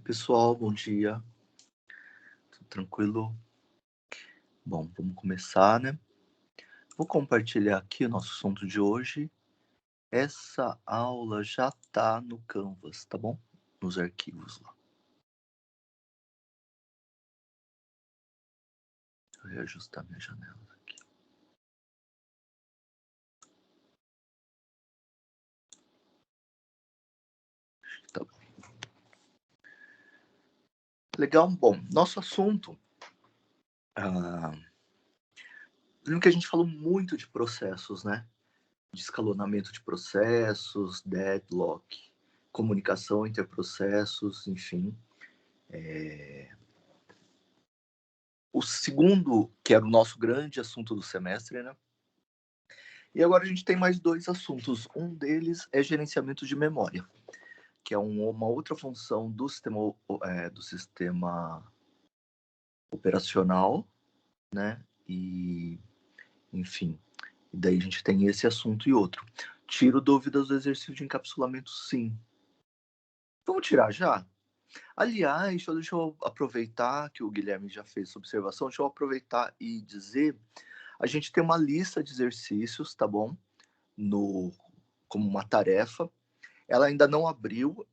Pessoal, bom dia. Tudo tranquilo? Bom, vamos começar, né? Vou compartilhar aqui o nosso assunto de hoje. Essa aula já tá no Canvas, tá bom? Nos arquivos lá. Deixa eu reajustar minha janela aqui. Acho que tá bom. Legal, bom, nosso assunto. Lembra que a gente falou muito de processos, né? De escalonamento de processos, deadlock, comunicação interprocessos, enfim. O segundo, que era o nosso grande assunto do semestre, né? E agora a gente tem mais dois assuntos. Um deles é gerenciamento de memória, que é uma outra função do sistema operacional, né? E, enfim, e daí a gente tem esse assunto e outro. Tiro dúvidas do exercício de encapsulamento, sim. Vamos tirar já? Aliás, deixa eu aproveitar que o Guilherme já fez essa observação, deixa eu aproveitar e dizer, a gente tem uma lista de exercícios, tá bom? Como uma tarefa. Ela ainda não abriu,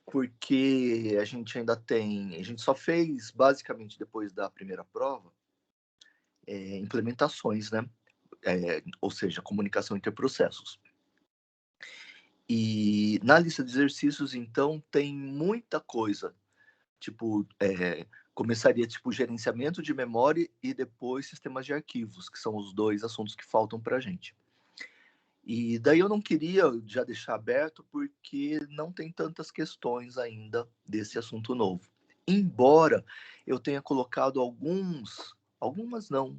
porque a gente ainda tem... A gente só fez, basicamente, depois da primeira prova, implementações, né? Ou seja, comunicação entre processos. E na lista de exercícios, então, tem muita coisa. Tipo, começaria, tipo, gerenciamento de memória e depois sistemas de arquivos, que são os dois assuntos que faltam para a gente. E daí eu não queria já deixar aberto porque não tem tantas questões ainda desse assunto novo. Embora eu tenha colocado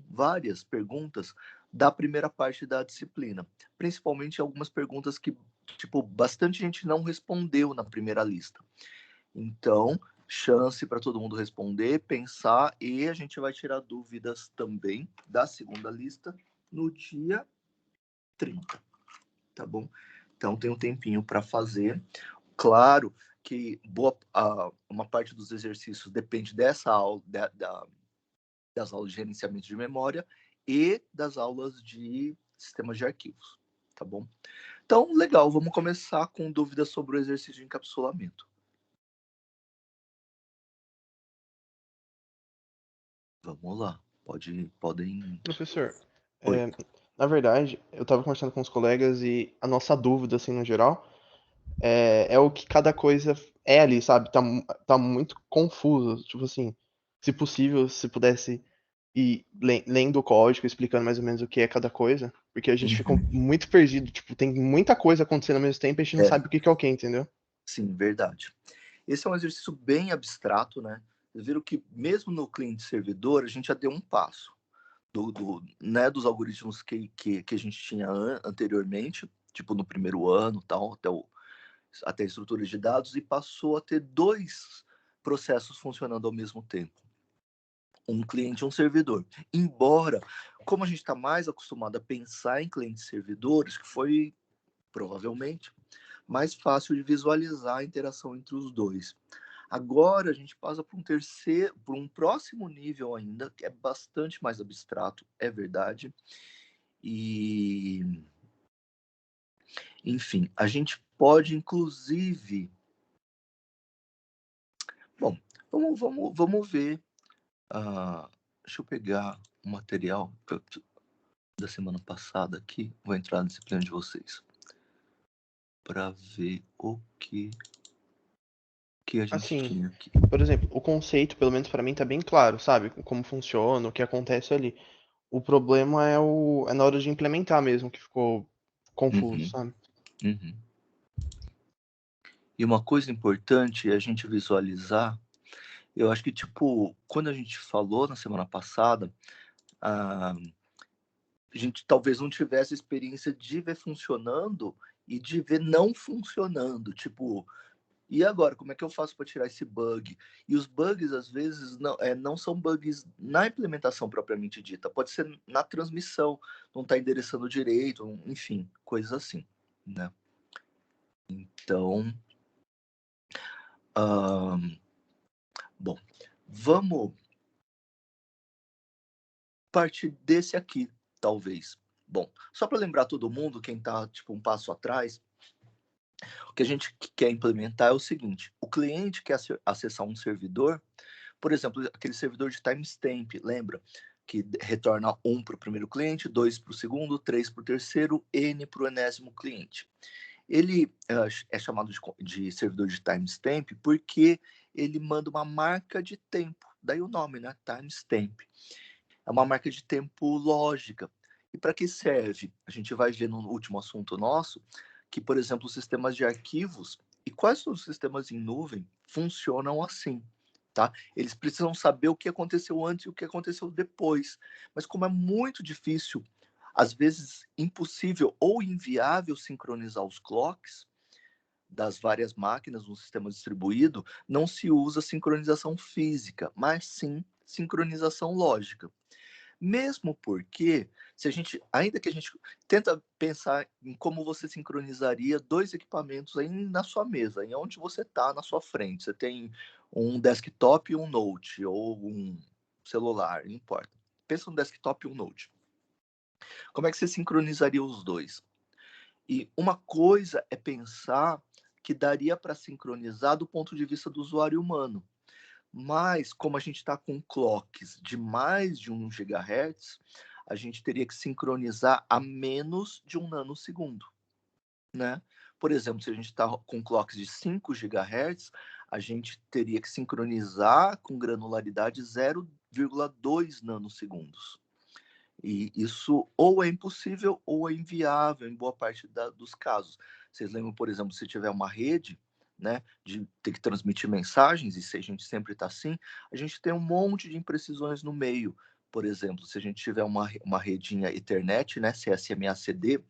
várias perguntas da primeira parte da disciplina, principalmente algumas perguntas que, tipo, bastante gente não respondeu na primeira lista. Então, chance para todo mundo responder, pensar, e a gente vai tirar dúvidas também da segunda lista no dia 30. Tá bom? Então tem um tempinho para fazer. Claro que uma parte dos exercícios depende dessa aula, das aulas de gerenciamento de memória e das aulas de sistemas de arquivos, tá bom? Então, legal, vamos começar com dúvidas sobre o exercício de encapsulamento. Vamos lá, podem... Professor, Oi. na verdade, eu estava conversando com os colegas e a nossa dúvida, assim, no geral, é o que cada coisa é ali, sabe? Tá muito confuso. Tipo assim, se possível, se pudesse ir lendo o código, explicando mais ou menos o que é cada coisa, porque a gente ficou Uhum. muito perdido. Tipo, tem muita coisa acontecendo ao mesmo tempo e a gente não sabe o que é o que, entendeu? Sim, verdade. Esse é um exercício bem abstrato, né? Vocês viram que mesmo no cliente-servidor a gente já deu um passo né, dos algoritmos que a gente tinha anteriormente, tipo no primeiro ano, tal, até a estrutura de dados, e passou a ter dois processos funcionando ao mesmo tempo. Um cliente e um servidor. Embora, como a gente está mais acostumado a pensar em clientes e servidores, que foi provavelmente mais fácil de visualizar a interação entre os dois. Agora a gente passa por um próximo nível ainda, que é bastante mais abstrato, é verdade. E, enfim, a gente pode, inclusive. Bom, vamos ver. Deixa eu pegar o material da semana passada aqui. Vou entrar na disciplina de vocês para ver o que a gente Assim, tinha aqui. por exemplo, o conceito, pelo menos pra mim, tá bem claro, sabe? Como funciona, o que acontece ali. O problema é na hora de implementar mesmo, que ficou confuso, Uhum, sabe? uhum. E uma coisa importante é a gente visualizar. Eu acho que, tipo, quando a gente falou na semana passada, a gente talvez não tivesse a experiência de ver funcionando e de ver não funcionando. Tipo, e agora, como é que eu faço para tirar esse bug? E os bugs, às vezes, não são bugs na implementação propriamente dita. Pode ser na transmissão, não está endereçando direito, enfim, coisas assim, né? Então, Bom, vamos partir desse aqui, talvez. Bom, só para lembrar todo mundo, quem está tipo um passo atrás, o que a gente quer implementar é o seguinte: o cliente quer acessar um servidor, por exemplo, aquele servidor de timestamp, lembra? Que retorna 1 para o primeiro cliente, 2 para o segundo, 3 para o terceiro, N para o enésimo cliente. Ele é chamado de servidor de timestamp porque ele manda uma marca de tempo, daí o nome, né? Timestamp. É uma marca de tempo lógica. E para que serve? A gente vai ver no último assunto nosso que, por exemplo, os sistemas de arquivos e quais os sistemas em nuvem funcionam assim, tá? Eles precisam saber o que aconteceu antes e o que aconteceu depois. Mas como é muito difícil, às vezes impossível ou inviável sincronizar os clocks das várias máquinas no sistema distribuído, não se usa sincronização física, mas sim sincronização lógica. Mesmo porque, se a gente, ainda que a gente tenta pensar em como você sincronizaria dois equipamentos aí na sua mesa, em onde você está na sua frente. Você tem um desktop e um note, ou um celular, não importa. Pensa um desktop e um note. Como é que você sincronizaria os dois? E uma coisa é pensar que daria para sincronizar do ponto de vista do usuário humano. Mas, como a gente está com clocks de mais de 1 GHz, a gente teria que sincronizar a menos de 1 nanosegundo, né? Por exemplo, se a gente está com clocks de 5 GHz, a gente teria que sincronizar com granularidade 0,2 nanosegundos. E isso ou é impossível ou é inviável em boa parte dos casos. Vocês lembram, por exemplo, se tiver uma rede, né, de ter que transmitir mensagens, e se a gente sempre está assim, a gente tem um monte de imprecisões no meio. Por exemplo, se a gente tiver uma redinha Ethernet, né, CSMA/CD,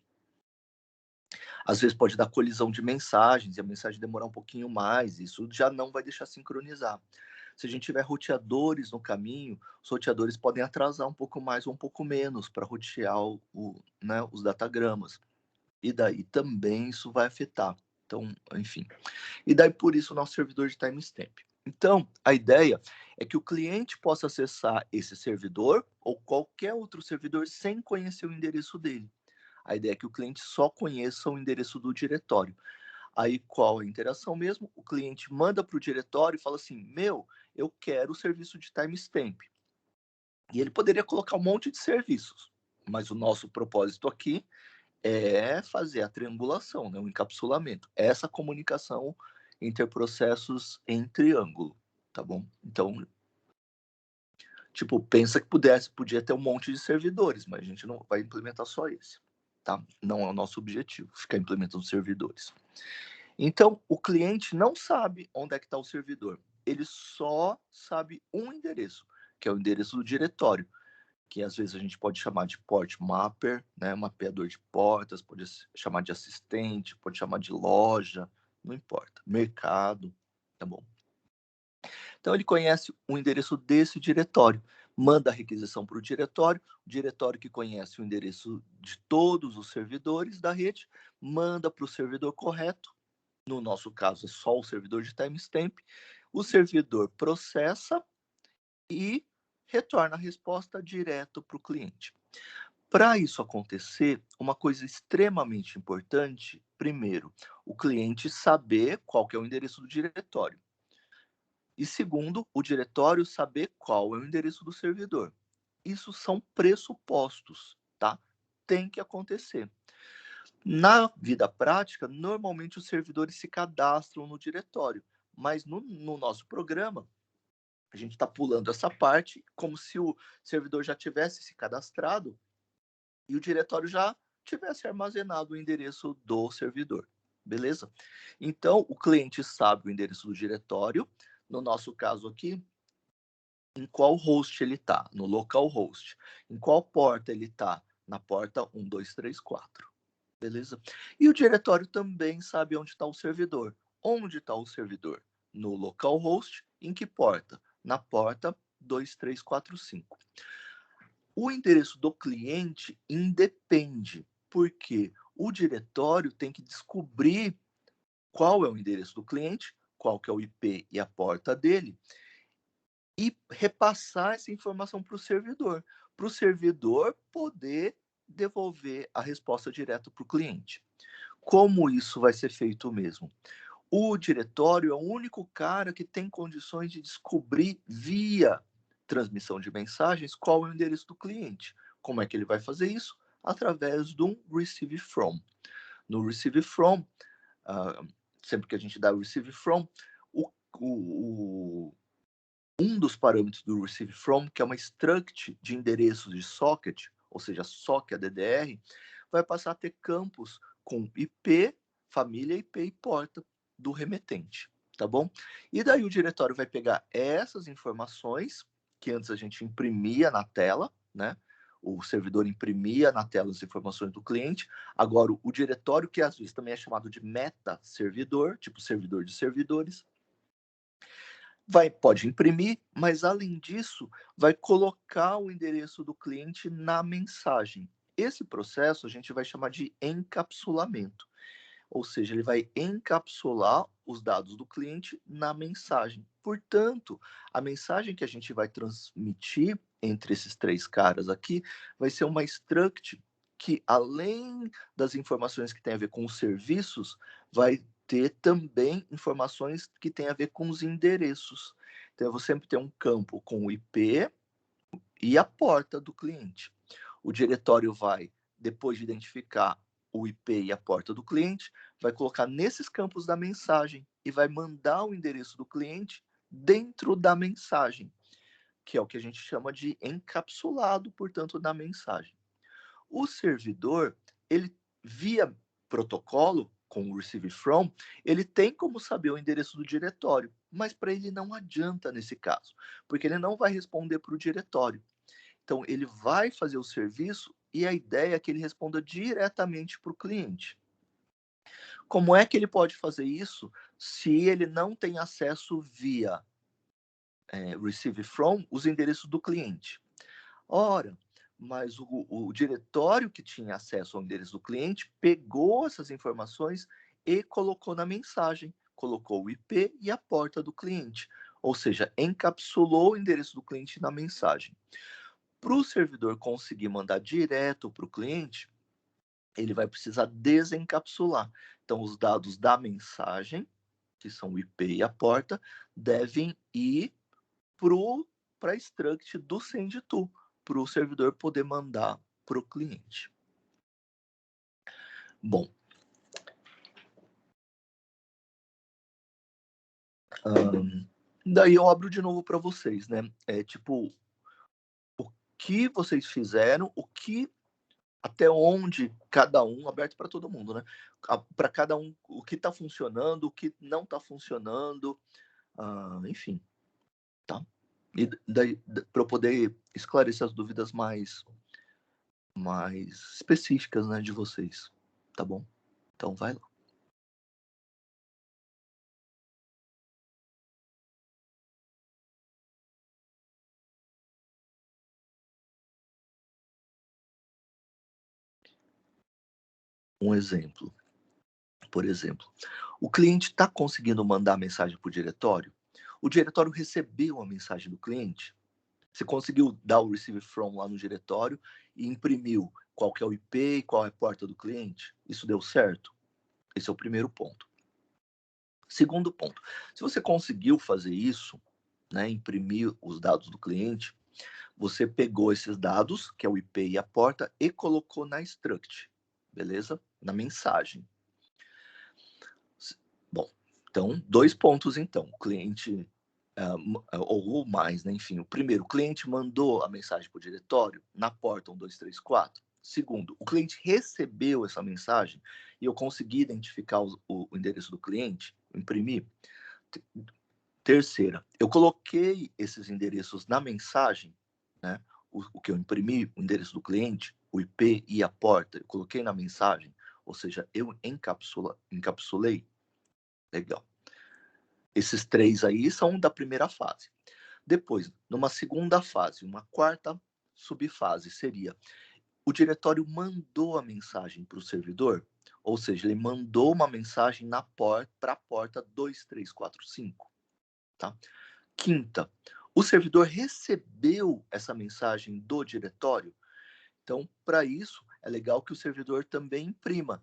às vezes pode dar colisão de mensagens e a mensagem demorar um pouquinho mais, isso já não vai deixar sincronizar. Se a gente tiver roteadores no caminho, os roteadores podem atrasar um pouco mais ou um pouco menos para rotear né, os datagramas. E daí também isso vai afetar. Então, enfim. E daí por isso o nosso servidor de timestamp. Então, a ideia é que o cliente possa acessar esse servidor ou qualquer outro servidor sem conhecer o endereço dele. A ideia é que o cliente só conheça o endereço do diretório. Aí qual a interação mesmo? O cliente manda para o diretório e fala assim: meu, eu quero o serviço de timestamp. E ele poderia colocar um monte de serviços, mas o nosso propósito aqui é fazer a triangulação, né, o encapsulamento, essa comunicação interprocessos em triângulo, tá bom? Então, tipo, pensa que podia ter um monte de servidores, mas a gente não vai implementar só esse, tá? Não é o nosso objetivo, ficar implementando servidores. Então, o cliente não sabe onde é que está o servidor. Ele só sabe um endereço, que é o endereço do diretório, que às vezes a gente pode chamar de port mapper, né, mapeador de portas, pode chamar de assistente, pode chamar de loja, não importa, mercado, tá bom? Então, ele conhece o endereço desse diretório, manda a requisição para o diretório que conhece o endereço de todos os servidores da rede, manda para o servidor correto, no nosso caso é só o servidor de timestamp, o servidor processa e retorna a resposta direto para o cliente. Para isso acontecer, uma coisa extremamente importante, primeiro, o cliente saber qual que é o endereço do diretório. E segundo, o diretório saber qual é o endereço do servidor. Isso são pressupostos, tá? Tem que acontecer. Na vida prática, normalmente os servidores se cadastram no diretório, mas no nosso programa, a gente está pulando essa parte como se o servidor já tivesse se cadastrado e o diretório já tivesse armazenado o endereço do servidor, beleza? Então, o cliente sabe o endereço do diretório, no nosso caso aqui, em qual host ele está, no localhost, em qual porta ele está, na porta 1234. Beleza? E o diretório também sabe onde está o servidor. Onde está o servidor? No localhost, em que porta? Na porta 2345. O endereço do cliente independe, porque o diretório tem que descobrir qual é o endereço do cliente, qual que é o IP e a porta dele, e repassar essa informação para o servidor poder devolver a resposta direto para o cliente. Como isso vai ser feito mesmo? O diretório é o único cara que tem condições de descobrir via transmissão de mensagens qual é o endereço do cliente. Como é que ele vai fazer isso? Através de um receive from. No receive from, sempre que a gente dá receive from, um dos parâmetros do receive from, que é uma struct de endereços de socket, ou seja, SOC ADDR, vai passar a ter campos com IP, família, IP e porta do remetente, tá bom? E daí o diretório vai pegar essas informações que antes a gente imprimia na tela, né? O servidor imprimia na tela as informações do cliente. Agora, o diretório, que às vezes também é chamado de meta-servidor, tipo servidor de servidores, pode imprimir, mas além disso, vai colocar o endereço do cliente na mensagem. Esse processo a gente vai chamar de encapsulamento, ou seja, ele vai encapsular os dados do cliente na mensagem. Portanto, a mensagem que a gente vai transmitir entre esses três caras aqui vai ser uma struct que, além das informações que tem a ver com os serviços, vai ter também informações que têm a ver com os endereços. Então, eu vou sempre ter um campo com o IP e a porta do cliente. O diretório vai, depois de identificar o IP e a porta do cliente, vai colocar nesses campos da mensagem e vai mandar o endereço do cliente dentro da mensagem, que é o que a gente chama de encapsulado, portanto, da mensagem. O servidor, ele via protocolo, com o receive from, ele tem como saber o endereço do diretório, mas para ele não adianta nesse caso, porque ele não vai responder para o diretório. Então, ele vai fazer o serviço e a ideia é que ele responda diretamente para o cliente. Como é que ele pode fazer isso se ele não tem acesso via receive from os endereços do cliente? Ora, mas o diretório que tinha acesso ao endereço do cliente pegou essas informações e colocou na mensagem, colocou o IP e a porta do cliente, ou seja, encapsulou o endereço do cliente na mensagem. Para o servidor conseguir mandar direto para o cliente, ele vai precisar desencapsular. Então, os dados da mensagem, que são o IP e a porta, devem ir para a struct do send-to, para o servidor poder mandar para o cliente. Bom, daí eu abro de novo para vocês, né? Tipo, o que vocês fizeram, até onde cada um, aberto para todo mundo, né? Para cada um, o que está funcionando, o que não está funcionando, enfim, tá? E daí, para eu poder esclarecer as dúvidas mais específicas, né, de vocês, tá bom? Então vai lá. Um exemplo. Por exemplo, o cliente está conseguindo mandar mensagem para o diretório? O diretório recebeu a mensagem do cliente? Você conseguiu dar o receive from lá no diretório e imprimiu qual que é o IP e qual é a porta do cliente? Isso deu certo? Esse é o primeiro ponto. Segundo ponto, se você conseguiu fazer isso, né, imprimir os dados do cliente, você pegou esses dados, que é o IP e a porta, e colocou na struct, beleza? Na mensagem. Bom, então, 2 pontos então. O cliente, ou mais, né? Enfim, o primeiro, o cliente mandou a mensagem para o diretório na porta 1, 2, 3, 4. Segundo, o cliente recebeu essa mensagem e eu consegui identificar o endereço do cliente, imprimir. Terceira, eu coloquei esses endereços na mensagem, né? O que eu imprimi, o endereço do cliente, o IP e a porta, eu coloquei na mensagem, ou seja, eu encapsulei. Legal. Esses 3 aí são da primeira fase. Depois, numa segunda fase, uma quarta subfase seria: o diretório mandou a mensagem para o servidor, ou seja, ele mandou uma mensagem para a porta 2345. Tá? Quinta, o servidor recebeu essa mensagem do diretório. Então, para isso, é legal que o servidor também imprima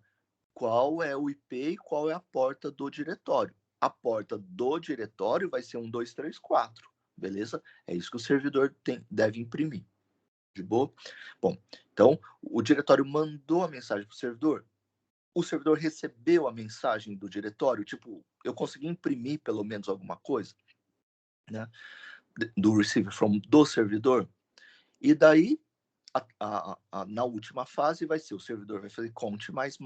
qual é o IP e qual é a porta do diretório. A porta do diretório vai ser 1234, beleza? É isso que o servidor deve imprimir. De boa? Bom, então, o diretório mandou a mensagem para o servidor recebeu a mensagem do diretório, tipo, eu consegui imprimir pelo menos alguma coisa, né, do receive from do servidor, e daí, na última fase, vai ser o servidor vai fazer conte mais,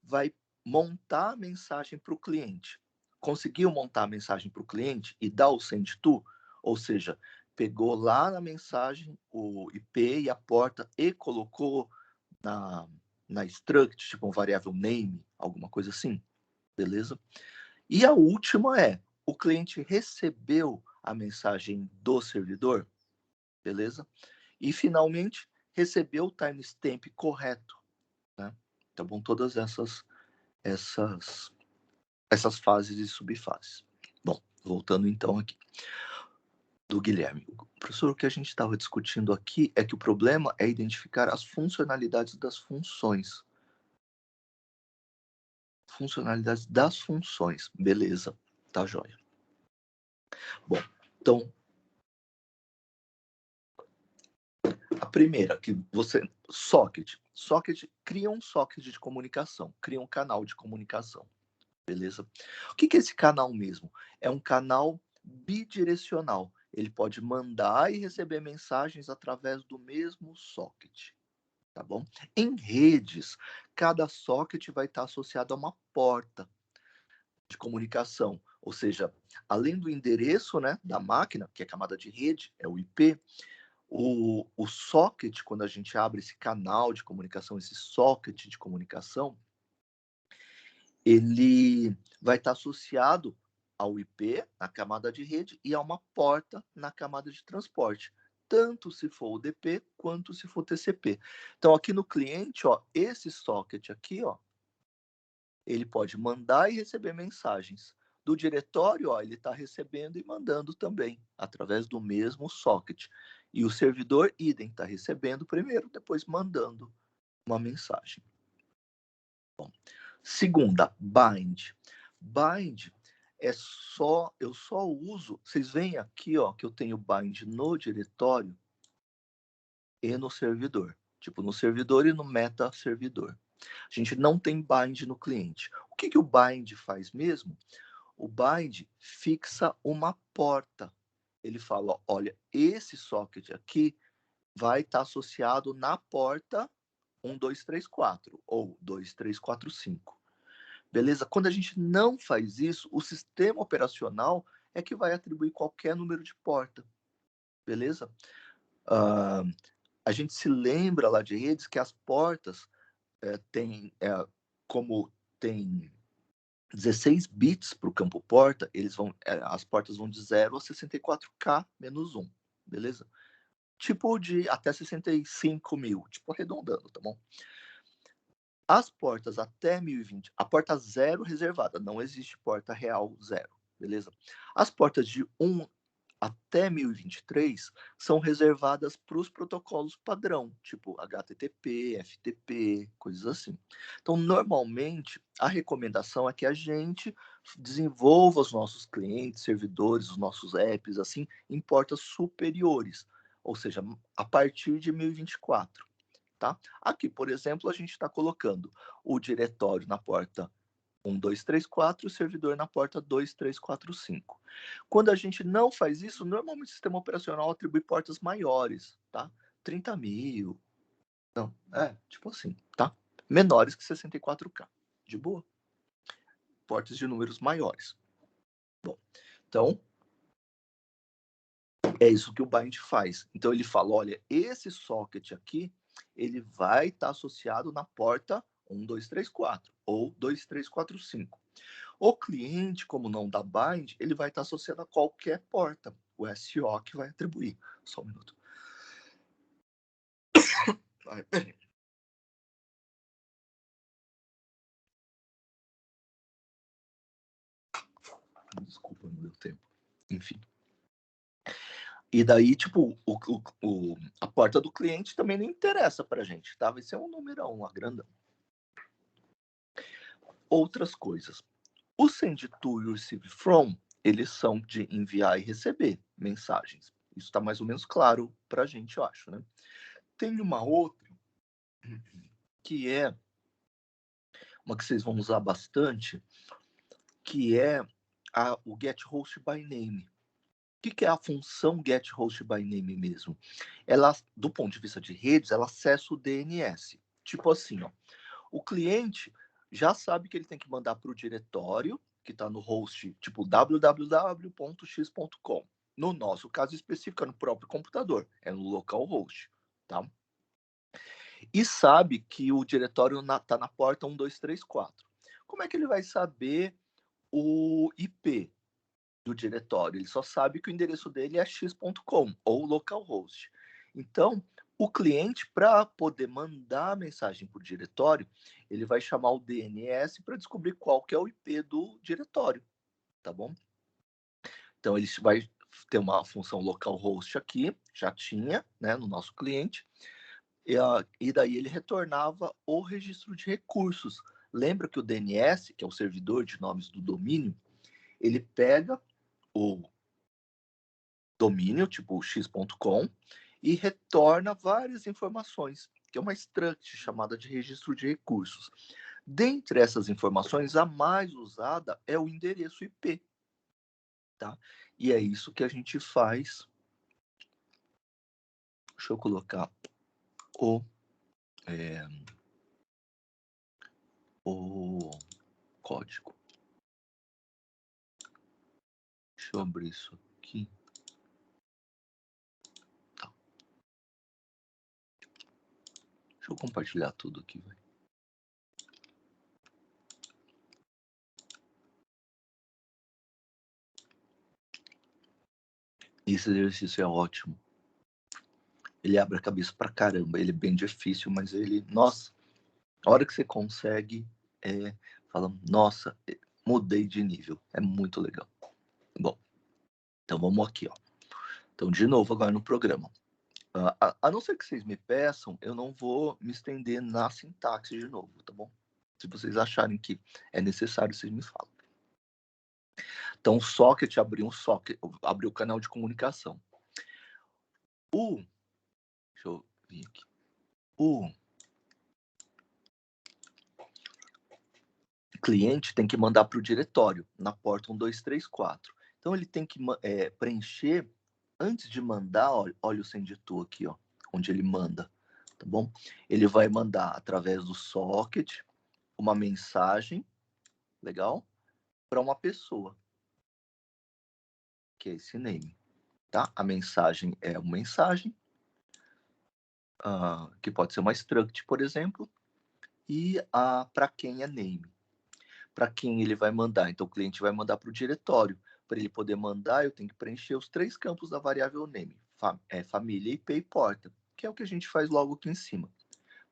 vai montar a mensagem para o cliente. Conseguiu montar a mensagem para o cliente e dar o send to, ou seja, pegou lá na mensagem o IP e a porta e colocou na struct, tipo um variável name, alguma coisa assim, beleza? E a última é, o cliente recebeu a mensagem do servidor, beleza? E finalmente recebeu o timestamp correto, né? Tá bom? Todas essas fases e subfases. Bom, voltando então aqui do Guilherme. Professor, o que a gente estava discutindo aqui é que o problema é identificar as funcionalidades das funções. Funcionalidades das funções. Beleza, tá joia. Bom, então, a primeira, que você... Socket. Socket cria um socket de comunicação, cria um canal de comunicação. Beleza? O que é esse canal mesmo? É um canal bidirecional. Ele pode mandar e receber mensagens através do mesmo socket. Tá bom? Em redes, cada socket vai estar associado a uma porta de comunicação. Ou seja, além do endereço, né, da máquina, que é a camada de rede, é o IP, o socket, quando a gente abre esse canal de comunicação, esse socket de comunicação, ele vai estar associado ao IP na camada de rede e a uma porta na camada de transporte, tanto se for UDP quanto se for TCP. Então aqui no cliente, ó, esse socket aqui, ó, ele pode mandar e receber mensagens. Do diretório, ó, ele está recebendo e mandando também, através do mesmo socket. E o servidor, idem, está recebendo primeiro, depois mandando uma mensagem. Bom, segunda, bind. Bind é só, eu só uso, vocês veem aqui, ó, que eu tenho bind no diretório e no servidor. Tipo, no servidor e no meta servidor. A gente não tem bind no cliente. O que o bind faz mesmo? O bind fixa uma porta. Ele fala, ó, olha, esse socket aqui vai estar associado na porta 1234 ou 2345. Beleza? Quando a gente não faz isso, o sistema operacional é que vai atribuir qualquer número de porta. Beleza? A gente se lembra lá de redes que as portas como tem 16 bits para o campo porta, as portas vão de 0 a 64K menos 1. Beleza? Tipo de até 65 mil, tipo arredondando, tá bom? As portas até 1020, a porta 0 reservada, não existe porta real 0, beleza? As portas de 1 até 1023 são reservadas para os protocolos padrão, tipo HTTP, FTP, coisas assim. Então, normalmente, a recomendação é que a gente desenvolva os nossos clientes, servidores, os nossos apps, assim, em portas superiores, ou seja, a partir de 1024. Tá? Aqui, por exemplo, a gente está colocando o diretório na porta 1234 e o servidor na porta 2345. Quando a gente não faz isso, normalmente o sistema operacional atribui portas maiores, tá? 30 mil. Não, tipo assim, tá? Menores que 64K. De boa. Portas de números maiores. Bom, então, é isso que o bind faz. Então, ele fala, olha, esse socket aqui, ele vai estar associado na porta 1234 ou 2345. O cliente, como não dá bind, ele vai estar associado a qualquer porta. O SO que vai atribuir. Só um minuto. Ai, desculpa, não deu tempo. Enfim. E daí, tipo, a porta do cliente também não interessa pra gente, tá? Vai ser um numerão, uma grandão. Outras coisas. O send to e o receive from, eles são de enviar e receber mensagens. Isso está mais ou menos claro pra gente, eu acho, né? Tem uma outra, que é uma que vocês vão usar bastante, que é o get host by name. O que é a função get host by name mesmo? Ela, do ponto de vista de redes, ela acessa o DNS. Tipo assim, ó, o cliente já sabe que ele tem que mandar para o diretório que está no host, tipo www.x.com. No nosso caso específico, é no próprio computador, é no localhost, tá? E sabe que o diretório está na porta 1234. Como é que ele vai saber o IP do diretório? Ele só sabe que o endereço dele é x.com ou localhost. Então, o cliente, para poder mandar a mensagem para o diretório, ele vai chamar o DNS para descobrir qual que é o IP do diretório, tá bom? Então, ele vai ter uma função localhost aqui, já tinha, né, no nosso cliente, e daí ele retornava o registro de recursos. Lembra que o DNS, que é o servidor de nomes do domínio, ele pega o domínio, tipo x.com, e retorna várias informações, que é uma struct chamada de registro de recursos. Dentre essas informações, a mais usada é o endereço IP, tá? E é isso que a gente faz. Deixa eu colocar o código. Deixa eu abrir isso aqui. Tá. Deixa eu compartilhar tudo aqui, vai. Esse exercício é ótimo. Ele abre a cabeça pra caramba. Ele é bem difícil, mas ele... Nossa, a hora que você consegue, fala, nossa, mudei de nível. É muito legal. Bom, então vamos aqui, ó. Então, de novo, agora no programa. A não ser que vocês me peçam, eu não vou me estender na sintaxe de novo, tá bom? Se vocês acharem que é necessário, vocês me falam. Então, o socket abriu abriu o canal de comunicação. Deixa eu vir aqui. O cliente tem que mandar para o diretório, na porta 1234. Então, ele tem que preencher, antes de mandar, olha o send to aqui, ó, onde ele manda, tá bom? Ele vai mandar, através do socket, uma mensagem, legal, para uma pessoa, que é esse name, tá? A mensagem é uma mensagem, que pode ser uma struct, por exemplo, e para quem é name. Para quem ele vai mandar. Então, o cliente vai mandar para o diretório. Para ele poder mandar, eu tenho que preencher os 3 campos da variável name: família, IP e porta, que é o que a gente faz logo aqui em cima.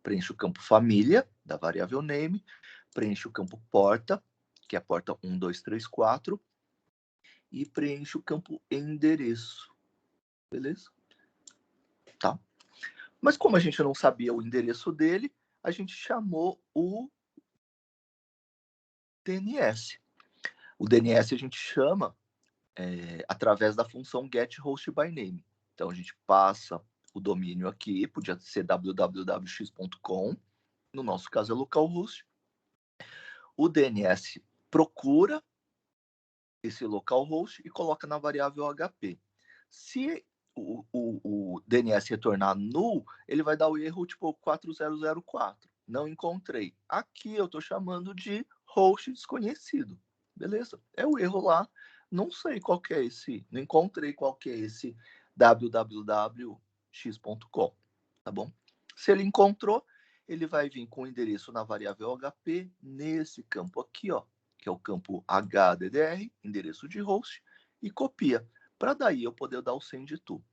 Preenche o campo família, da variável name, preenche o campo porta, que é a porta 1234, e preenche o campo endereço. Beleza? Tá. Mas como a gente não sabia o endereço dele, a gente chamou o DNS. O DNS a gente chama através da função getHostByName. Então, a gente passa o domínio aqui, podia ser www.x.com, no nosso caso é localhost. O DNS procura esse localhost e coloca na variável HP. Se o DNS retornar null, ele vai dar o erro tipo 4004. Não encontrei. Aqui eu estou chamando de host desconhecido. Beleza? É o erro lá. Não sei qual que é esse. Não encontrei qual que é esse www.x.com. Tá bom? Se ele encontrou, ele vai vir com o endereço na variável HP nesse campo aqui, ó, que é o campo HDDR, endereço de host, e copia, para daí eu poder dar o send to.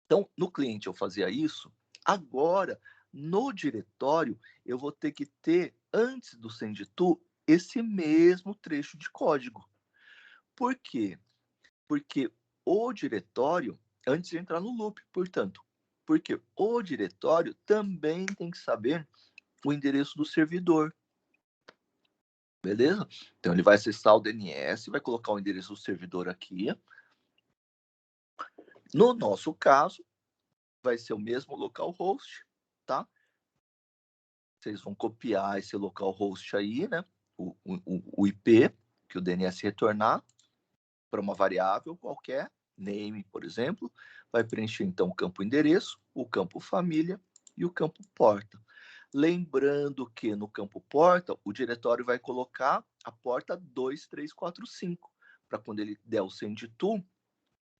Então, no cliente eu fazia isso, agora, No diretório, eu vou ter que ter, antes do send to, esse mesmo trecho de código. Por quê? Porque o diretório, antes de entrar no loop, portanto, porque o diretório também tem que saber o endereço do servidor. Beleza? Então, ele vai acessar o DNS, vai colocar o endereço do servidor aqui. No nosso caso, vai ser o mesmo localhost, tá? Vocês vão copiar esse localhost aí, né? O IP que o DNS retornar para uma variável qualquer, name, por exemplo, vai preencher então o campo endereço, o campo família e o campo porta. Lembrando que no campo porta, o diretório vai colocar a porta 2345, para quando ele der o send to,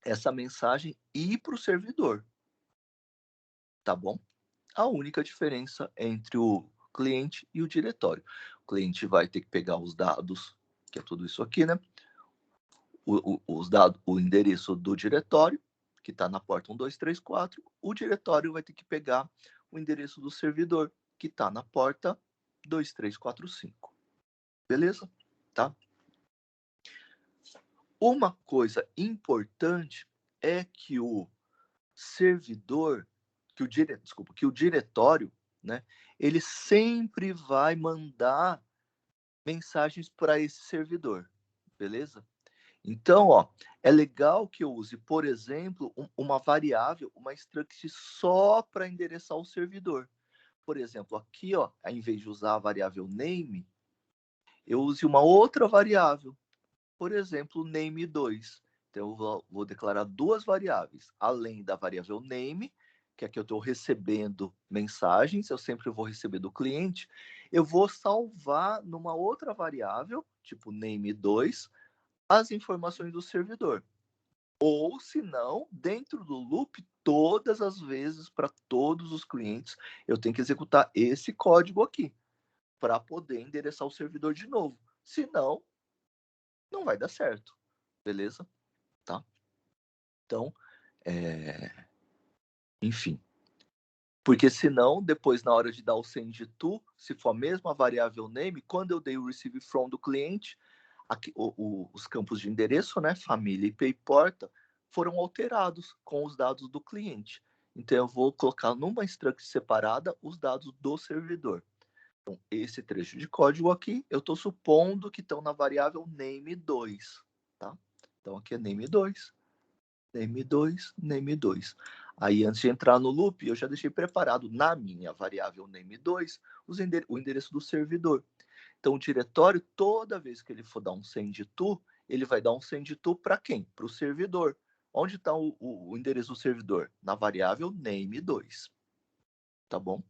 essa mensagem ir para o servidor. Tá bom? A única diferença entre o cliente e o diretório. O cliente vai ter que pegar os dados, que é tudo isso aqui, né? Os dados, o endereço do diretório, que está na porta 1234, o diretório vai ter que pegar o endereço do servidor, que está na porta 2345. Beleza? Tá? Uma coisa importante é que o servidor, que o diretório, né, ele sempre vai mandar mensagens para esse servidor, beleza? Então, ó, é legal que eu use, por exemplo, uma variável, uma struct só para endereçar o servidor. Por exemplo, aqui, ó, ao invés de usar a variável name, eu use uma outra variável. Por exemplo, name2. Então, eu vou declarar duas variáveis, além da variável name, que aqui eu estou recebendo mensagens, eu sempre vou receber do cliente, eu vou salvar numa outra variável, tipo name2, as informações do servidor. Ou, se não, dentro do loop, todas as vezes, para todos os clientes, eu tenho que executar esse código aqui, para poder endereçar o servidor de novo. Se não, não vai dar certo. Beleza? Tá? Então, enfim. Porque senão, depois, na hora de dar o send to, se for a mesma variável name, quando eu dei o receive from do cliente, aqui, os campos de endereço, né, família, IP e porta, foram alterados com os dados do cliente. Então, eu vou colocar numa struct separada os dados do servidor. Então, esse trecho de código aqui, eu estou supondo que estão na variável name2. Tá? Então, aqui é name2. Name2, name2. Aí, antes de entrar no loop, eu já deixei preparado na minha variável name2 o endereço do servidor. Então, o diretório, toda vez que ele for dar um send to, ele vai dar um send to para quem? Para o servidor. Onde está o endereço do servidor? Na variável name2. Tá bom?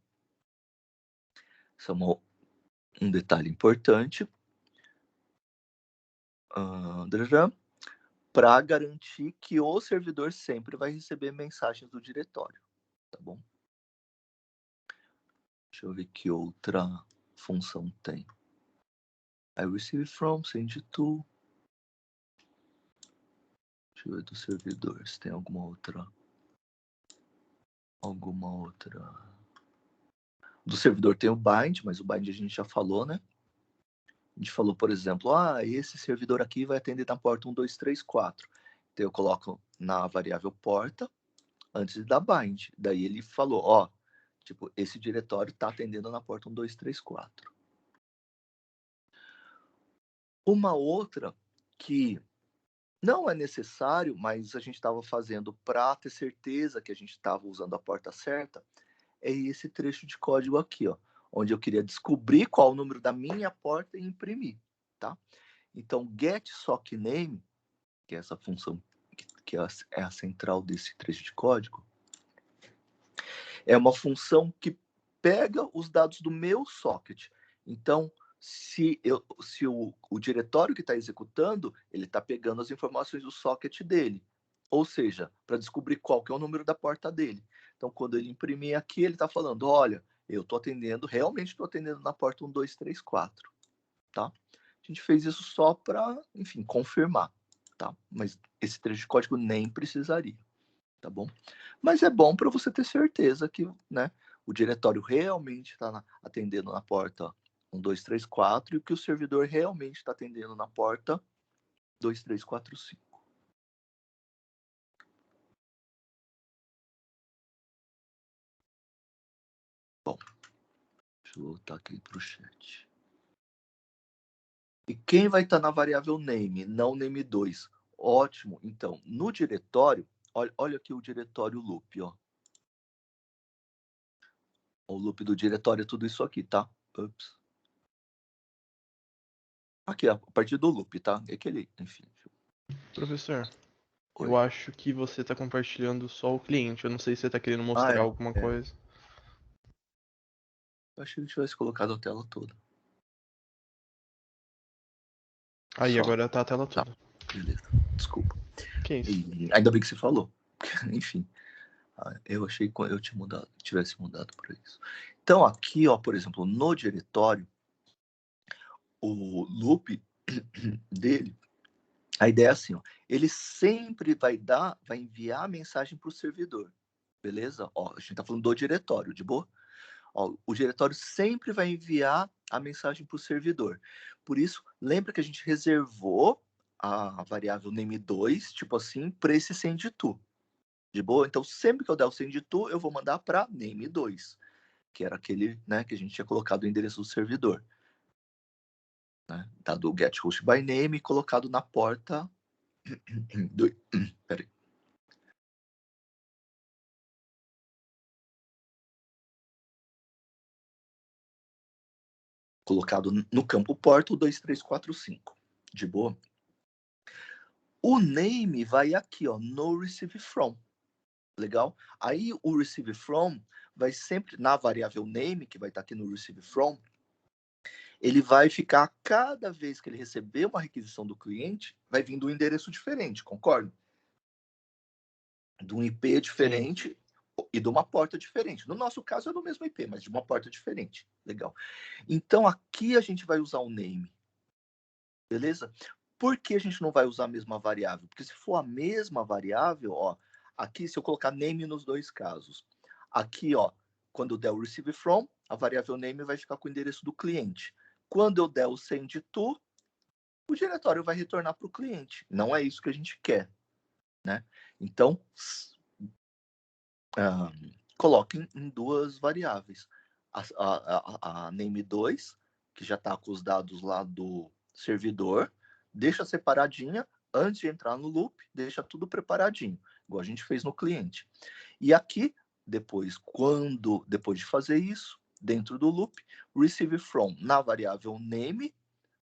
Isso é um detalhe importante. Para garantir que o servidor sempre vai receber mensagens do diretório, tá bom? Deixa eu ver que outra função tem. I receive from, send to. Deixa eu ver do servidor, se tem alguma outra. Do servidor tem o bind, mas o bind a gente já falou, né? A gente falou, por exemplo, esse servidor aqui vai atender na porta 1234. Então eu coloco na variável porta antes de dar bind. Daí ele falou, tipo, esse diretório está atendendo na porta 1234. Uma outra que não é necessário, mas a gente estava fazendo para ter certeza que a gente estava usando a porta certa, é esse trecho de código aqui, ó, onde eu queria descobrir qual o número da minha porta e imprimir, tá? Então, getSockName, que é essa função que é a central desse trecho de código, é uma função que pega os dados do meu socket. Então, se o diretório que está executando, ele está pegando as informações do socket dele. Ou seja, para descobrir qual que é o número da porta dele. Então, quando ele imprimir aqui, ele está falando, olha, eu estou atendendo, realmente estou atendendo na porta 1234. Tá? A gente fez isso só para, enfim, confirmar. Tá? Mas esse trecho de código nem precisaria. Tá bom? Mas é bom para você ter certeza que, né, o diretório realmente está atendendo na porta 1, 2, 3, 4 e que o servidor realmente está atendendo na porta 2, 3, 4, 5. Bom, deixa eu voltar aqui para o chat. E quem vai estar na variável name, não name2? Ótimo. Então, no diretório, olha aqui o diretório loop, ó. O loop do diretório é tudo isso aqui, tá? Ups. Aqui, a partir do loop, tá? É aquele, enfim. Professor, Oi. eu acho que você está compartilhando só o cliente. Eu não sei se você está querendo mostrar alguma coisa. Eu achei que ele tivesse colocado a tela toda. Aí, Só. agora tá a tela toda. Tá. Beleza. Desculpa. Que isso? E ainda bem que você falou. Enfim. Eu achei que eu tivesse mudado para isso. Então, aqui, ó, por exemplo, no diretório, o loop dele, a ideia é assim, ó, ele sempre vai enviar a mensagem para o servidor, beleza? Ó, a gente está falando do diretório, de boa? Ó, o diretório sempre vai enviar a mensagem para o servidor. Por isso, lembra que a gente reservou a variável name2, tipo assim, para esse send-to. De boa? Então, sempre que eu der o send-to, eu vou mandar para name2, que era aquele, né, que a gente tinha colocado o endereço do servidor. Né? Tá do get host by name colocado na porta do... Peraí. Colocado no campo porta o 2345. De boa? O name vai aqui, ó, no receive from. Legal? Aí o receive from vai sempre na variável name, que vai estar aqui no receive from, ele vai ficar, cada vez que ele receber uma requisição do cliente, vai vir de um endereço diferente, concorda? De um IP diferente. Sim. E de uma porta diferente. No nosso caso é do mesmo IP, mas de uma porta diferente. Legal. Então aqui a gente vai usar o name. Beleza? Por que a gente não vai usar a mesma variável? Porque se for a mesma variável, ó, aqui se eu colocar name nos dois casos, aqui, ó, quando der o receive from, a variável name vai ficar com o endereço do cliente. Quando eu der o send to, o diretório vai retornar para o cliente. Não é isso que a gente quer, né? Então, coloquem em duas variáveis. A name2, que já está com os dados lá do servidor, deixa separadinha, antes de entrar no loop, deixa tudo preparadinho, igual a gente fez no cliente. E aqui, depois de fazer isso, dentro do loop, receive from na variável name,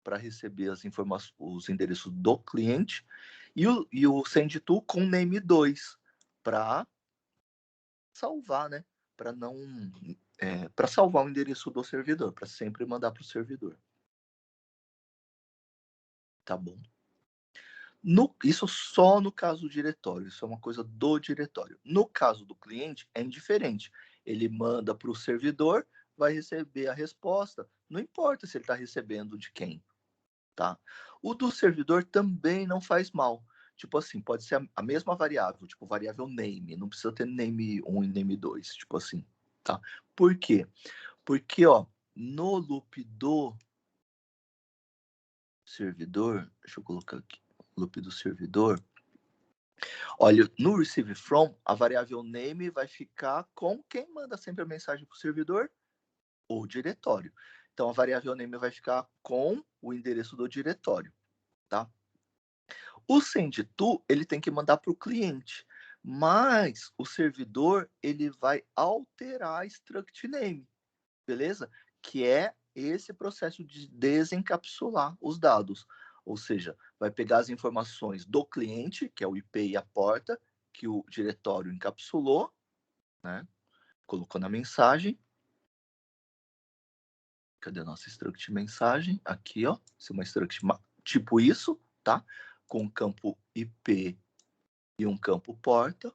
para receber as informações, os endereços do cliente, e o send to com name2, para salvar, né? Para não para salvar o endereço do servidor, para sempre mandar para o servidor. Tá bom? Isso só no caso do diretório, isso é uma coisa do diretório. No caso do cliente, é indiferente. Ele manda para o servidor, vai receber a resposta, não importa se ele está recebendo de quem. Tá? O do servidor também não faz mal. Tipo assim, pode ser a mesma variável, tipo variável name, não precisa ter name 1 e name 2, tipo assim, tá? Por quê? Porque, ó, no loop do servidor, deixa eu colocar aqui, loop do servidor, olha, no receive from, a variável name vai ficar com quem manda sempre a mensagem para o servidor? O diretório. Então, a variável name vai ficar com o endereço do diretório, tá? O send to, ele tem que mandar para o cliente, mas o servidor, ele vai alterar a struct name, beleza? Que é esse processo de desencapsular os dados. Ou seja, vai pegar as informações do cliente, que é o IP e a porta, que o diretório encapsulou, né? Colocou na mensagem. Cadê a nossa struct mensagem? Aqui, ó. Isso é uma struct tipo isso, tá? Com um campo IP e um campo porta,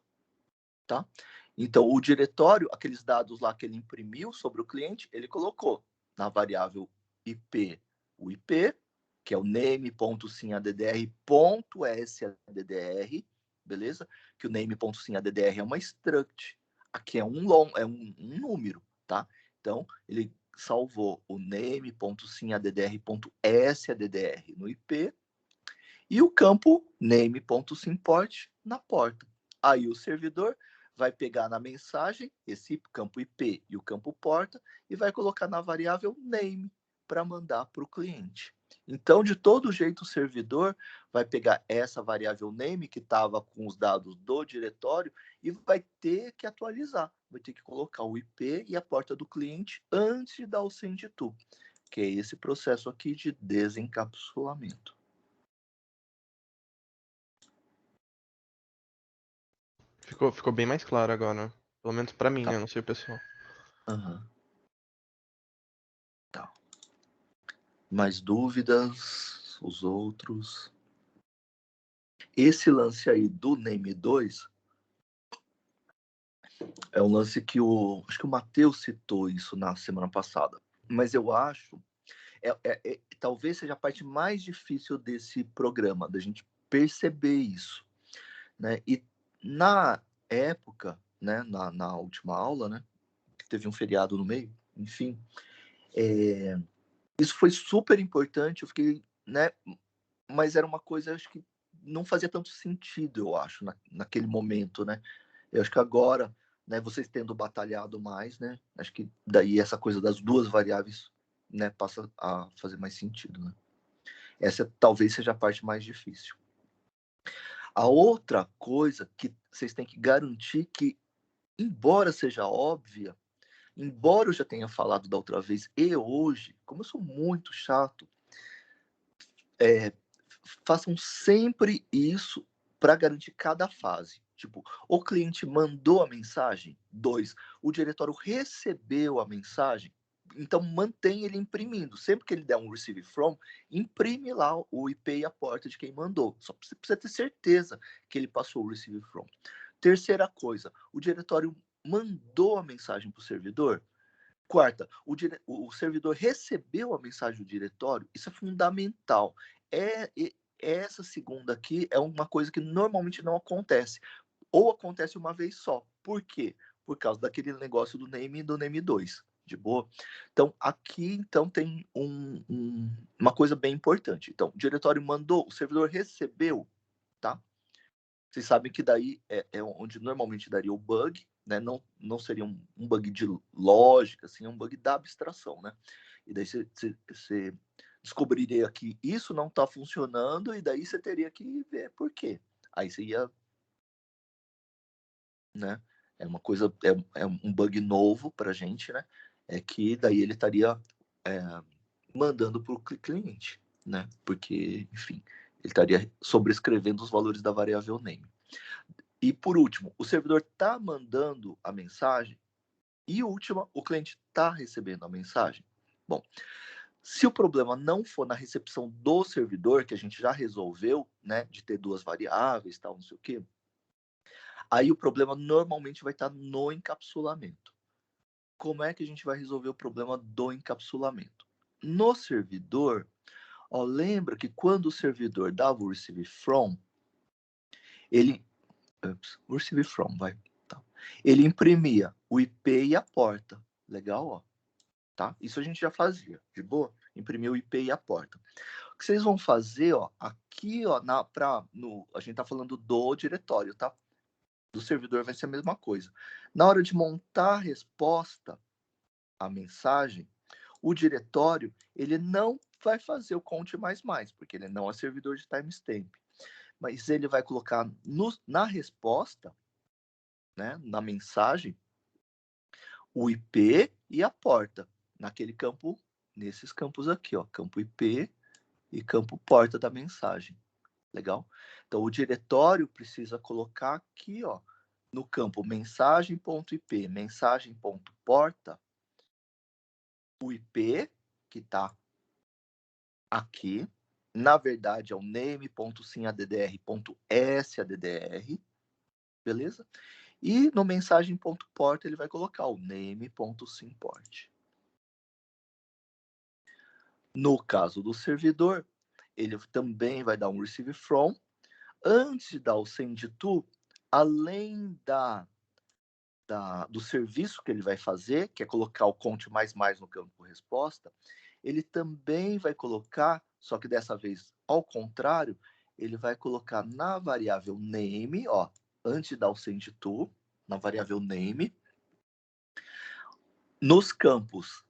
tá? Então, o diretório, aqueles dados lá que ele imprimiu sobre o cliente, ele colocou na variável IP o IP, que é o name.simaddr.saddr, beleza? Que o name.simaddr é uma struct. Aqui é um número, tá? Então, ele salvou o name.simaddr.saddr no IP e o campo name.simport na porta. Aí o servidor vai pegar na mensagem esse campo IP e o campo porta e vai colocar na variável name para mandar para o cliente. Então, de todo jeito, o servidor vai pegar essa variável name que estava com os dados do diretório e vai ter que atualizar. Vai ter que colocar o IP e a porta do cliente antes de dar o send to, que é esse processo aqui de desencapsulamento. Ficou bem mais claro agora. Pelo menos pra mim, Tá. né? Não sei o pessoal. Uhum. Tá. Mais dúvidas? Os outros? Esse lance aí do Name 2 é um lance que acho que o Matheus citou isso na semana passada. Mas eu acho, talvez seja a parte mais difícil desse programa, da gente perceber isso, né? E na época, né, na última aula, né, que teve um feriado no meio, enfim, isso foi super importante, eu fiquei, né, mas era uma coisa, acho que não fazia tanto sentido, eu acho, naquele momento, né? Eu acho que agora, né, vocês tendo batalhado mais, né, acho que daí essa coisa das duas variáveis, né, passa a fazer mais sentido, né? Essa talvez seja a parte mais difícil. A outra coisa que vocês têm que garantir que, embora seja óbvia, embora eu já tenha falado da outra vez e hoje, como eu sou muito chato, façam sempre isso para garantir cada fase. Tipo, o cliente mandou a mensagem, 2, o diretório recebeu a mensagem, então mantém ele imprimindo. Sempre que ele der um receive from, imprime lá o IP e a porta de quem mandou. Só precisa ter certeza que ele passou o receive from. Terceira coisa, o diretório mandou a mensagem para o servidor. Quarta, o servidor recebeu a mensagem do diretório, isso é fundamental. É, essa segunda aqui é uma coisa que normalmente não acontece, ou acontece uma vez só. Por quê? Por causa daquele negócio do name e do name 2, de boa? Então, aqui então tem uma coisa bem importante. Então, o diretório mandou, o servidor recebeu, tá? Vocês sabem que daí é onde normalmente daria o bug, né? Não seria um bug de lógica, assim, é um bug da abstração, né? E daí você descobriria que isso não está funcionando e daí você teria que ver por quê. Aí você ia, né? É uma coisa, é um bug novo para a gente, né? É que daí ele estaria mandando para o cliente, né? Porque, enfim, ele estaria sobrescrevendo os valores da variável name. E por último, o servidor está mandando a mensagem e última, o cliente está recebendo a mensagem. Bom, se o problema não for na recepção do servidor, que a gente já resolveu, né, de ter duas variáveis, tal, não sei o quê, aí o problema normalmente vai estar no encapsulamento. Como é que a gente vai resolver o problema do encapsulamento? No servidor, ó, lembra que quando o servidor dava o receive from, ele o receive from, vai. Tá. Ele imprimia o IP e a porta. Legal, ó. Tá? Isso a gente já fazia, de boa? Imprimir o IP e a porta. O que vocês vão fazer, ó, aqui, ó, a gente tá falando do diretório, tá? Do servidor vai ser a mesma coisa. Na hora de montar a resposta à mensagem, o diretório, ele não vai fazer o count mais, porque ele não é servidor de timestamp. Mas ele vai colocar na resposta, né, na mensagem, o IP e a porta, naquele campo, nesses campos aqui, ó, campo IP e campo porta da mensagem. Legal? Então, o diretório precisa colocar aqui, ó, no campo mensagem.ip, mensagem.porta, o IP, que está aqui, na verdade é o name.simaddr.saddr, beleza? E no mensagem.porta ele vai colocar o name.simport. No caso do servidor, ele também vai dar um receive from. Antes de dar o send to, além do serviço que ele vai fazer, que é colocar o conte mais no campo resposta, ele também vai colocar, só que dessa vez ao contrário, ele vai colocar na variável name, ó, antes de dar o send to, na variável name, nos campos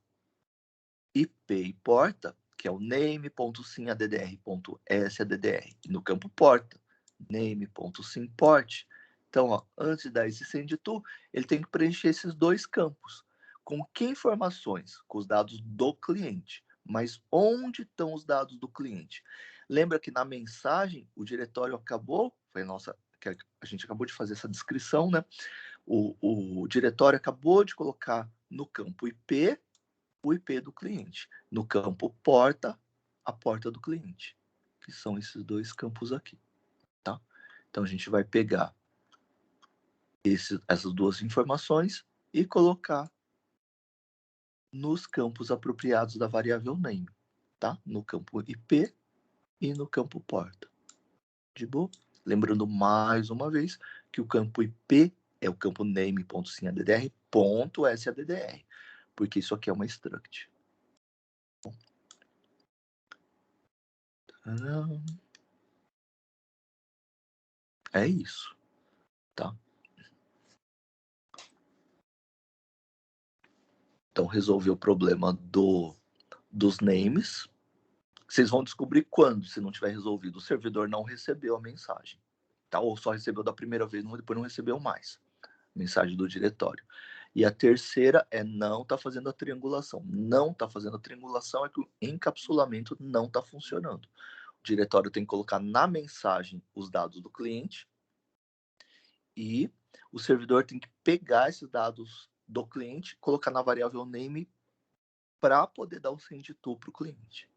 IP e porta, que é o name.sim.addr.saddr, e no campo porta, name.simport. Então, ó, antes de dar esse send to, ele tem que preencher esses dois campos. Com que informações? Com os dados do cliente. Mas onde estão os dados do cliente? Lembra que na mensagem o diretório acabou, foi nossa, que a gente acabou de fazer essa descrição, né? O diretório acabou de colocar no campo IP o IP do cliente. No campo porta, a porta do cliente, que são esses dois campos aqui, tá? Então a gente vai pegar essas duas informações e colocar nos campos apropriados da variável name, tá? No campo IP e no campo porta. De boa? Lembrando mais uma vez que o campo IP é o campo name.simaddr.saddr, porque isso aqui é uma struct. É isso, tá? Então, resolver o problema dos names. Vocês vão descobrir quando, se não tiver resolvido. O servidor não recebeu a mensagem, tá? Ou só recebeu da primeira vez, depois não recebeu mais. Mensagem do diretório. E a terceira é não tá fazendo a triangulação. Não tá fazendo a triangulação é que o encapsulamento não tá funcionando. O diretório tem que colocar na mensagem os dados do cliente e o servidor tem que pegar esses dados do cliente, colocar na variável name para poder dar o send to para o cliente.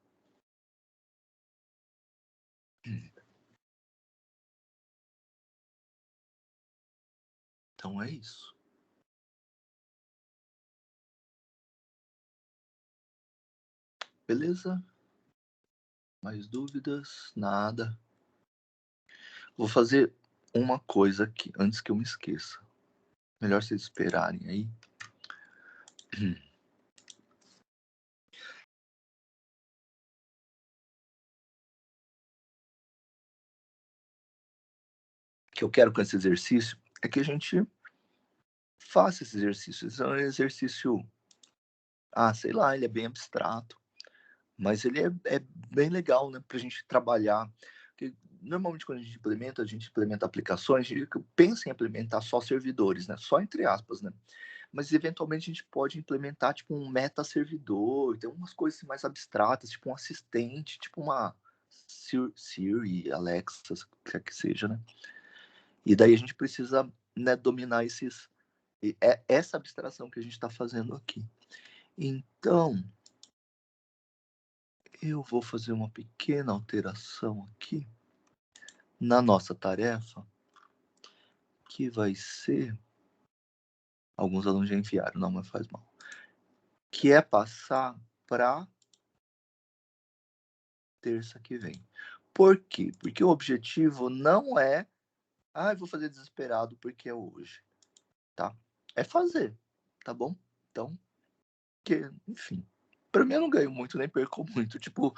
Então é isso. Beleza? Mais dúvidas? Nada. Vou fazer uma coisa aqui, antes que eu me esqueça. Melhor vocês esperarem aí. O que eu quero com esse exercício é que a gente faça esse exercício. Esse é um exercício, sei lá, ele é bem abstrato, mas ele é bem legal, né, para a gente trabalhar. Porque, normalmente, quando a gente implementa aplicações, a gente pensa em implementar só servidores, né, só entre aspas, né. Mas, eventualmente, a gente pode implementar, tipo, um meta-servidor, tem umas coisas assim, mais abstratas, tipo um assistente, tipo uma Siri, Alexa, quer que seja, né? E daí a gente precisa, né, dominar essa abstração que a gente está fazendo aqui. Então, eu vou fazer uma pequena alteração aqui na nossa tarefa, que vai ser... Alguns alunos já enviaram, não, mas faz mal. Que é passar para terça que vem. Por quê? Porque o objetivo não é, eu vou fazer desesperado porque é hoje, tá? É fazer, tá bom? Então, enfim, para mim eu não ganho muito, nem perco muito, tipo,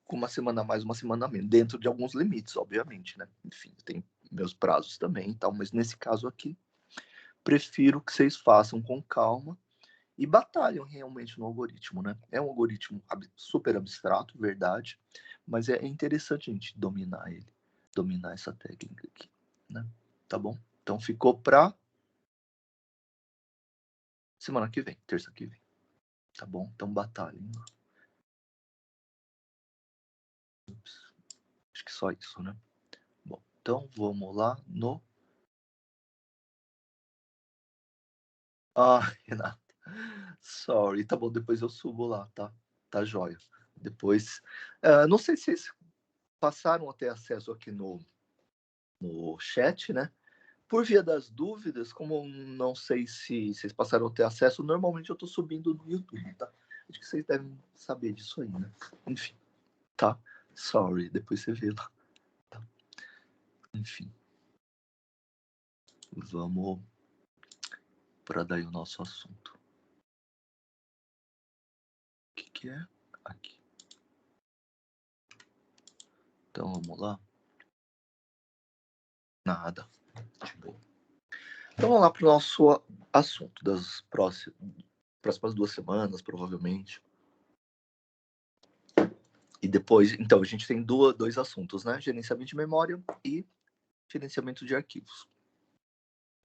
com uma semana a mais, uma semana a menos, dentro de alguns limites, obviamente, né? Enfim, tem meus prazos também e tal, mas nesse caso aqui, prefiro que vocês façam com calma e batalham realmente no algoritmo, né? É um algoritmo super abstrato, verdade, mas é interessante a gente dominar ele, dominar essa técnica aqui, né? Tá bom? Então ficou para semana que vem, terça que vem, tá bom? Então batalhem. Ups. Acho que só isso, né? Bom, então vamos lá no... Renato, sorry, tá bom, depois eu subo lá, tá? Tá jóia. Depois, não sei se vocês passaram a ter acesso aqui no chat, né? Por via das dúvidas, como não sei se vocês passaram a ter acesso, normalmente eu estou subindo no YouTube, tá? Acho que vocês devem saber disso aí, né? Enfim, tá? Sorry, depois você vê lá. Tá? Enfim. Vamos para daí o nosso assunto. O que é? Aqui. Então, vamos lá. Nada. Tipo, então, vamos lá para o nosso assunto das próximas 2 semanas, provavelmente. E depois, então, a gente tem dois assuntos, né? Gerenciamento de memória e gerenciamento de arquivos.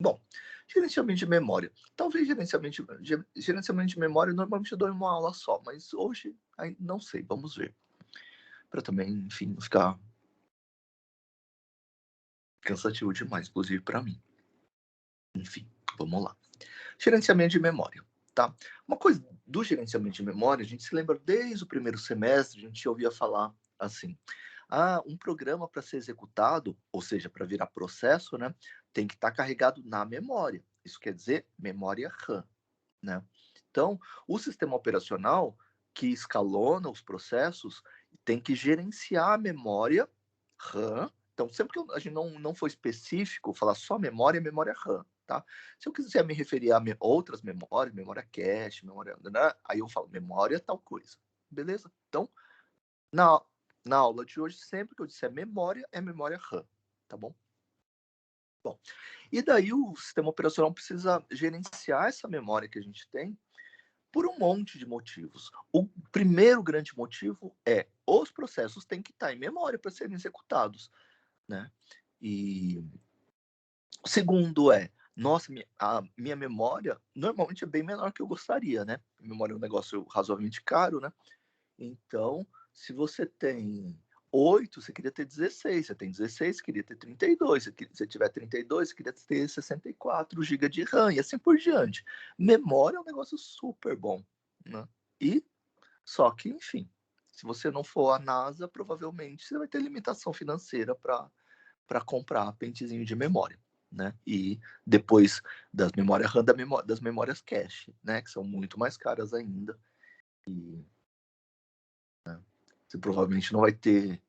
Bom, gerenciamento de memória. Talvez gerenciamento de memória, normalmente eu dou uma aula só, mas hoje, não sei, vamos ver. Para também, enfim, não ficar cansativo demais, inclusive para mim. Enfim, vamos lá. Gerenciamento de memória, tá? Uma coisa do gerenciamento de memória, a gente se lembra desde o primeiro semestre, a gente ouvia falar assim: um programa para ser executado, ou seja, para virar processo, né, tem que estar carregado na memória. Isso quer dizer memória RAM, né? Então, o sistema operacional que escalona os processos tem que gerenciar a memória RAM. Então, sempre que a gente não for específico, falar só memória RAM, tá? Se eu quiser me referir a outras memórias, memória cache, memória, né? Aí eu falo memória tal coisa, beleza? Então, na aula de hoje, sempre que eu disser memória, é memória RAM, tá bom? Bom, e daí o sistema operacional precisa gerenciar essa memória que a gente tem por um monte de motivos. O primeiro grande motivo é os processos têm que estar em memória para serem executados, né? E o segundo é, nossa, a minha memória normalmente é bem menor que eu gostaria, né? A memória é um negócio razoavelmente caro, né? Então, se você tem 8, você queria ter 16. Você tem 16, você queria ter 32. Se você tiver 32, você queria ter 64 GB de RAM e assim por diante. Memória é um negócio super bom, né? E só que, enfim, se você não for a NASA, provavelmente você vai ter limitação financeira para comprar pentezinho de memória, né? E depois das memórias RAM, das memórias cache, né? Que são muito mais caras ainda. E você provavelmente não vai ter,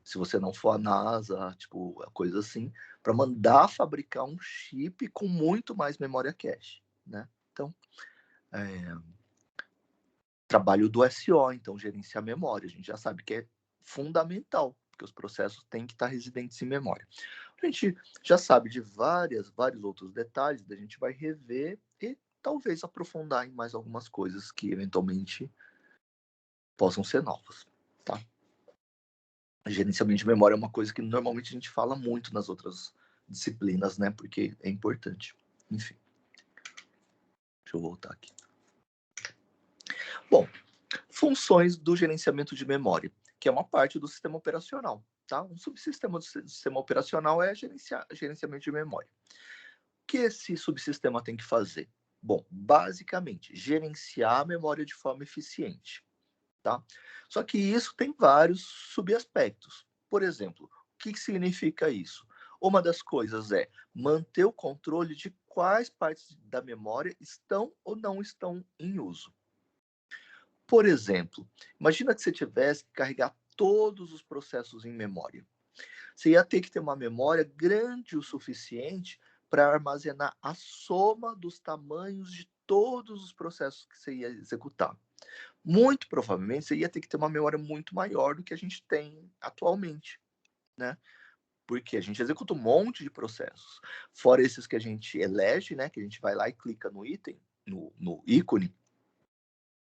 se você não for a NASA, tipo, coisa assim, para mandar fabricar um chip com muito mais memória cache, né? Então, trabalho do SO, então gerenciar memória, a gente já sabe que é fundamental, porque os processos têm que estar residentes em memória. A gente já sabe de vários outros detalhes, a gente vai rever e talvez aprofundar em mais algumas coisas que eventualmente possam ser novas, tá? Gerenciamento de memória é uma coisa que normalmente a gente fala muito nas outras disciplinas, né? Porque é importante. Enfim. Deixa eu voltar aqui. Bom, funções do gerenciamento de memória, que é uma parte do sistema operacional, tá? Um subsistema do sistema operacional é gerenciamento de memória. O que esse subsistema tem que fazer? Bom, basicamente, gerenciar a memória de forma eficiente, tá? Só que isso tem vários subaspectos. Por exemplo, o que significa isso? Uma das coisas é manter o controle de quais partes da memória estão ou não estão em uso. Por exemplo, imagina que você tivesse que carregar todos os processos em memória. Você ia ter que ter uma memória grande o suficiente para armazenar a soma dos tamanhos de todos os processos que você ia executar. Muito provavelmente você ia ter que ter uma memória muito maior do que a gente tem atualmente, né? Porque a gente executa um monte de processos. Fora esses que a gente elege, né? Que a gente vai lá e clica no item, no ícone.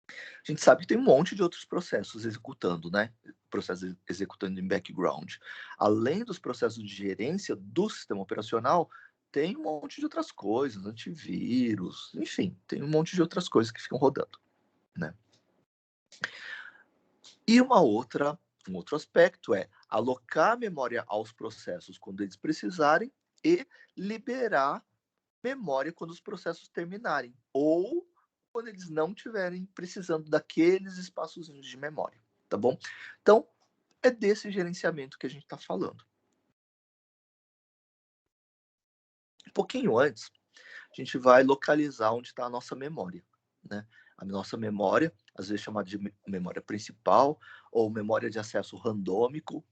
A gente sabe que tem um monte de outros processos executando, né? Processos executando em background. Além dos processos de gerência do sistema operacional, tem um monte de outras coisas, antivírus, enfim, tem um monte de outras coisas que ficam rodando, né? E um outro aspecto é alocar a memória aos processos quando eles precisarem e liberar memória quando os processos terminarem, ou quando eles não estiverem precisando daqueles espaçozinhos de memória, tá bom? Então, é desse gerenciamento que a gente está falando. Um pouquinho antes, a gente vai localizar onde está a nossa memória, né? A nossa memória, às vezes chamada de memória principal, ou memória de acesso randômico,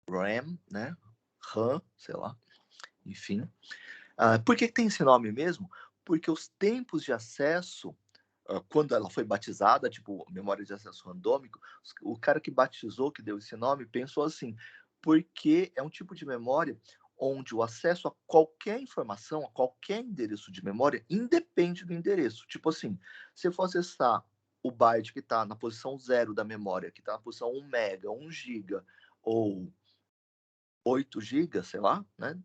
RAM, né? RAM, sei lá, enfim. Por que tem esse nome mesmo? porque os tempos de acesso, quando ela foi batizada, tipo, memória de acesso randômico, o cara que batizou, que deu esse nome, pensou assim, porque é um tipo de memória onde o acesso a qualquer informação, a qualquer endereço de memória, independe do endereço. Tipo assim, se eu for acessar o byte que está na posição 0 da memória, que está na posição 1 mega, 1 giga ou 8 gigas, sei lá, né?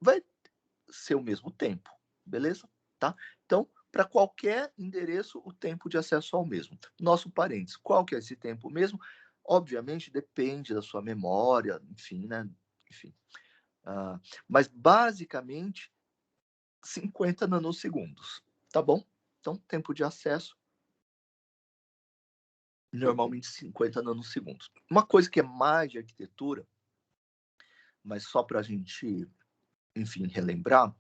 Vai ser o mesmo tempo, beleza? Tá? Então, para qualquer endereço, o tempo de acesso é o mesmo. Nosso parênteses, qual que é esse tempo mesmo? Obviamente, depende da sua memória, enfim, né? Enfim. Mas, basicamente, 50 nanosegundos, tá bom? Então, tempo de acesso, normalmente 50 nanosegundos. Uma coisa que é mais de arquitetura, mas só para a gente, enfim, relembrar,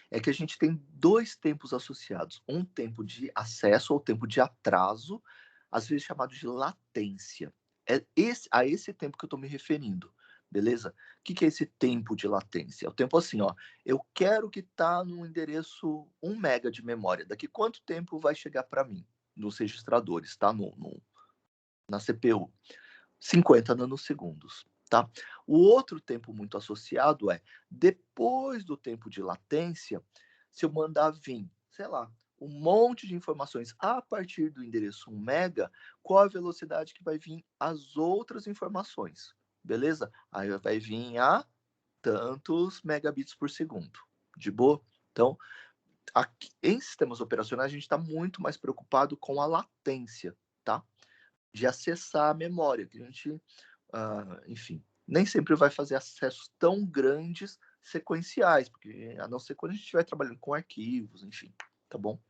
é que a gente tem dois tempos associados. Um tempo de acesso ou tempo de atraso, às vezes chamado de latência. É a esse tempo que eu estou me referindo, beleza? O que é esse tempo de latência? É o tempo assim, ó, eu quero que está no endereço 1 mega de memória. Daqui quanto tempo vai chegar para mim? Nos registradores, tá? Na CPU. 50 nanosegundos, tá? O outro tempo muito associado é, depois do tempo de latência, se eu mandar vir, sei lá, um monte de informações a partir do endereço 1 mega, qual a velocidade que vai vir as outras informações, beleza? Aí vai vir a tantos megabits por segundo, de boa? Então, aqui, em sistemas operacionais, a gente está muito mais preocupado com a latência, tá? De acessar a memória, que a gente, enfim, nem sempre vai fazer acessos tão grandes sequenciais, porque a não ser quando a gente estiver trabalhando com arquivos, enfim, tá bom?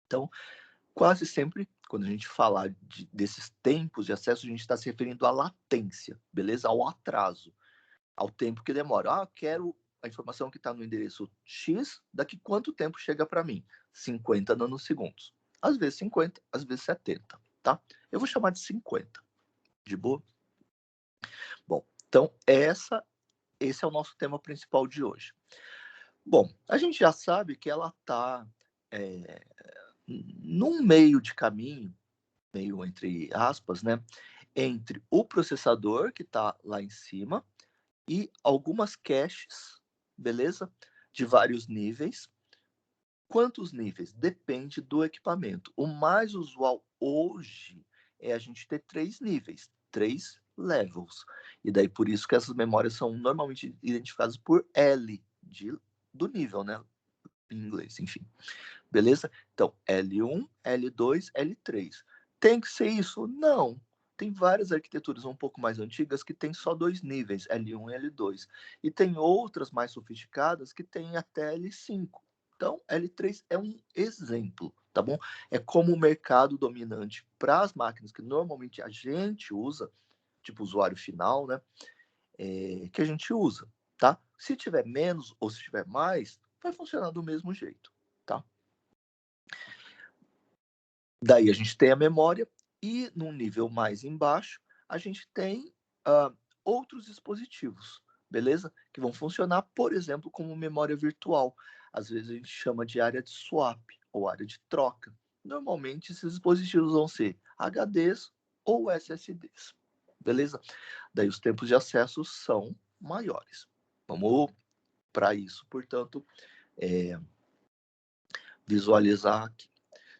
Então, quase sempre, quando a gente falar desses tempos de acesso, a gente está se referindo à latência, beleza? Ao atraso, ao tempo que demora. Ah, quero a informação que está no endereço X, daqui quanto tempo chega para mim? 50 nanosegundos. Às vezes 50, às vezes 70, tá? Eu vou chamar de 50. De boa? Bom, então esse é o nosso tema principal de hoje. Bom, a gente já sabe que ela está num meio de caminho, meio entre aspas, né? Entre o processador, que está lá em cima, e algumas caches, beleza? De vários níveis. Quantos níveis? Depende do equipamento. O mais usual hoje é a gente ter 3 níveis, 3 levels. E daí por isso que essas memórias são normalmente identificadas por L do nível, né? Em inglês, enfim. Beleza? Então, L1, L2, L3. Tem que ser isso? Não. Tem várias arquiteturas um pouco mais antigas que tem só 2 níveis, L1 e L2. E tem outras mais sofisticadas que tem até L5. Então, L3 é um exemplo, tá bom? É como o mercado dominante para as máquinas que normalmente a gente usa, tipo usuário final, né? Que a gente usa, tá? Se tiver menos ou se tiver mais, vai funcionar do mesmo jeito, tá? Daí a gente tem a memória e num nível mais embaixo a gente tem outros dispositivos, beleza? Que vão funcionar, por exemplo, como memória virtual. Às vezes a gente chama de área de swap ou área de troca. Normalmente esses dispositivos vão ser HDs ou SSDs, beleza? Daí os tempos de acesso são maiores. Vamos para isso, portanto, visualizar aqui.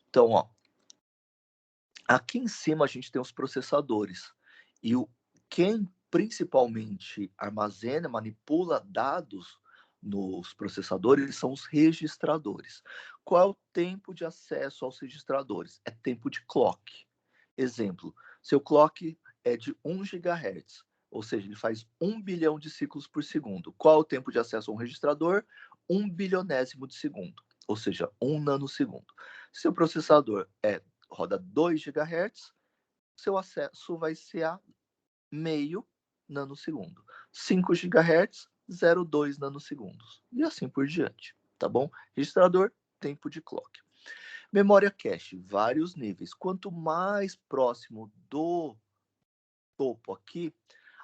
Então, ó, aqui em cima a gente tem os processadores. E quem principalmente armazena, manipula dados nos processadores são os registradores. Qual é o tempo de acesso aos registradores? É tempo de clock. Exemplo, seu clock é de 1 GHz, ou seja, ele faz 1 bilhão de ciclos por segundo. Qual é o tempo de acesso a um registrador? 1 bilionésimo de segundo, ou seja, 1 nanosegundo. Seu processador roda 2 GHz, seu acesso vai ser a meio nanosegundo. 5 GHz, 0,2 nanosegundos. E assim por diante, tá bom? Registrador, tempo de clock. Memória cache, vários níveis. Quanto mais próximo do topo aqui,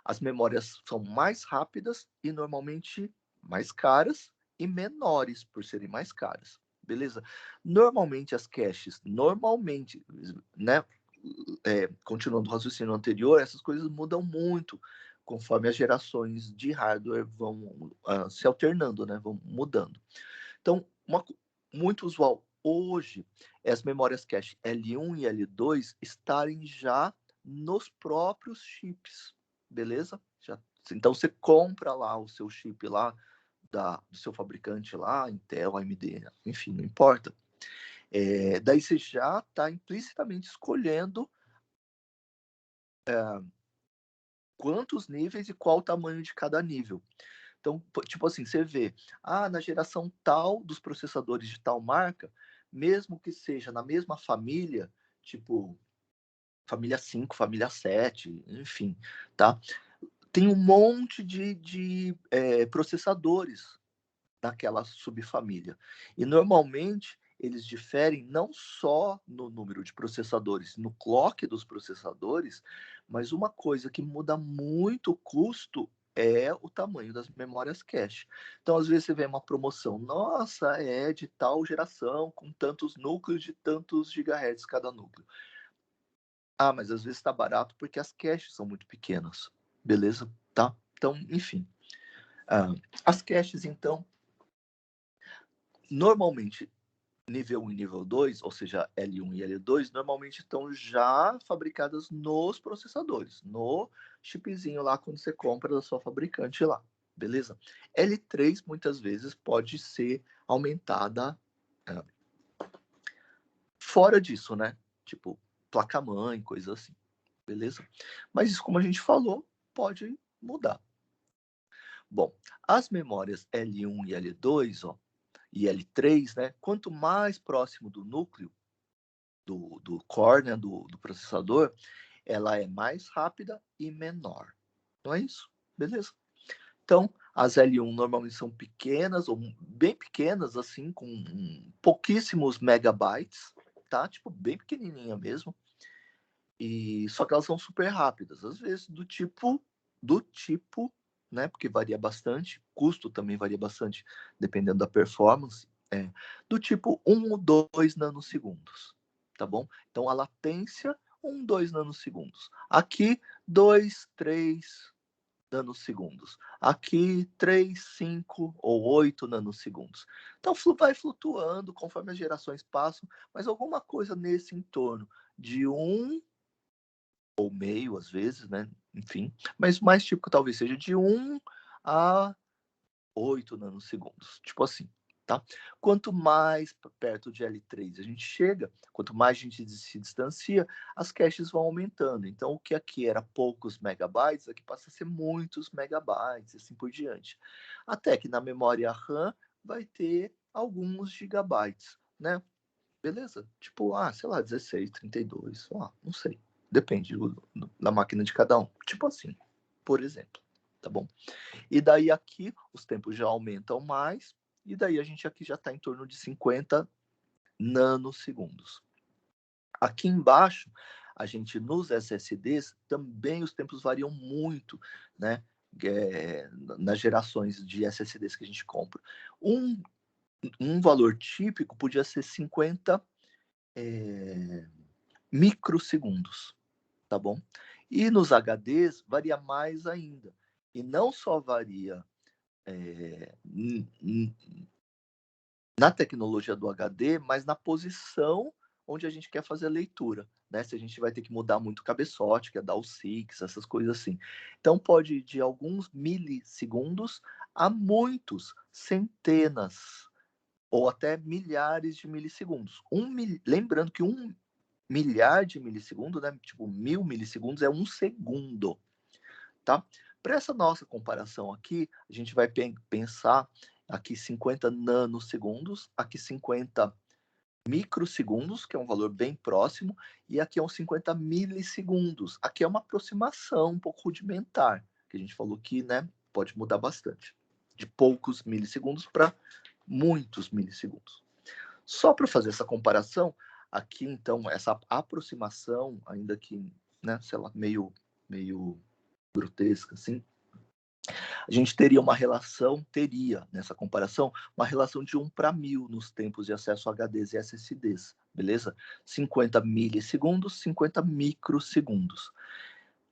as memórias são mais rápidas e normalmente mais caras e menores por serem mais caras. beleza? Normalmente as caches, né? Continuando o raciocínio anterior, essas coisas mudam muito conforme as gerações de hardware vão se alternando, né? Vão mudando. Então, muito usual hoje é as memórias cache L1 e L2 estarem já nos próprios chips, beleza? Então, você compra lá o seu chip lá do seu fabricante lá, Intel, AMD, enfim, não importa. Daí você já está implicitamente escolhendo quantos níveis e qual o tamanho de cada nível. Então, tipo assim, você vê, na geração tal dos processadores de tal marca, mesmo que seja na mesma família, tipo família 5, família 7, enfim, tá? Tem um monte de processadores naquela subfamília. E normalmente eles diferem não só no número de processadores, no clock dos processadores, mas uma coisa que muda muito o custo é o tamanho das memórias cache. Então, às vezes, você vê uma promoção, nossa, é de tal geração, com tantos núcleos de tantos gigahertz cada núcleo. Mas às vezes está barato porque as caches são muito pequenas, beleza? Tá? Então, enfim. As caches, então, normalmente, nível 1 e nível 2, ou seja, L1 e L2, normalmente estão já fabricadas nos processadores, no chipzinho lá quando você compra da sua fabricante lá, beleza? L3 muitas vezes pode ser aumentada fora disso, né? Tipo, placa-mãe, coisa assim, beleza? Mas isso, como a gente falou, pode mudar. Bom, as memórias L1 e L2, ó, e L3, né? Quanto mais próximo do núcleo, do core, né, do processador, ela é mais rápida e menor. Não é isso? Beleza? Então, as L1 normalmente são pequenas, ou bem pequenas, assim, com pouquíssimos megabytes, tá? Tipo, bem pequenininha mesmo. Só que elas são super rápidas. Às vezes, do tipo, né? Porque varia bastante. Custo também varia bastante, dependendo da performance. Do tipo 1 ou 2 nanosegundos, tá bom? Então, a latência, 1, 2 nanosegundos. Aqui, 2, 3 nanosegundos. Aqui, 3, 5 ou 8 nanosegundos. Então, vai flutuando conforme as gerações passam, mas alguma coisa nesse entorno de 1 ou meio, às vezes, né? Enfim. Mas o mais típico talvez seja de 1 a 8 nanosegundos. Tipo assim, tá? Quanto mais perto de L3 a gente chega, quanto mais a gente se distancia, as caches vão aumentando. Então, o que aqui era poucos megabytes, aqui passa a ser muitos megabytes, assim por diante. Até que na memória RAM vai ter alguns gigabytes, né? Beleza? Tipo, sei lá, 16, 32, não sei. Depende da máquina de cada um. Tipo assim, por exemplo, tá bom? E daí aqui os tempos já aumentam mais, e daí a gente aqui já está em torno de 50 nanosegundos. Aqui embaixo, a gente nos SSDs também os tempos variam muito, né? Nas gerações de SSDs que a gente compra. Um valor típico podia ser 50 microsegundos, tá bom? E nos HDs varia mais ainda. E não só varia na tecnologia do HD, mas na posição onde a gente quer fazer a leitura, né? Se a gente vai ter que mudar muito o cabeçote, que é dar o SIX, essas coisas assim. Então pode ir de alguns milissegundos a muitos, centenas ou até milhares de milissegundos. Lembrando que 1 milhar de milissegundos, né? Tipo 1000 milissegundos é 1 segundo, tá? Para essa nossa comparação aqui, a gente vai pensar aqui 50 nanosegundos, aqui 50 microsegundos, que é um valor bem próximo, e aqui é uns 50 milissegundos. Aqui é uma aproximação um pouco rudimentar, que a gente falou que, né, pode mudar bastante, de poucos milissegundos para muitos milissegundos. Só para fazer essa comparação, aqui então essa aproximação, ainda que, né, sei lá, meio grotesca assim, A gente teria uma relação, nessa comparação, uma relação de 1:1000 nos tempos de acesso a HDs e SSDs, beleza? 50 milissegundos, 50 microsegundos.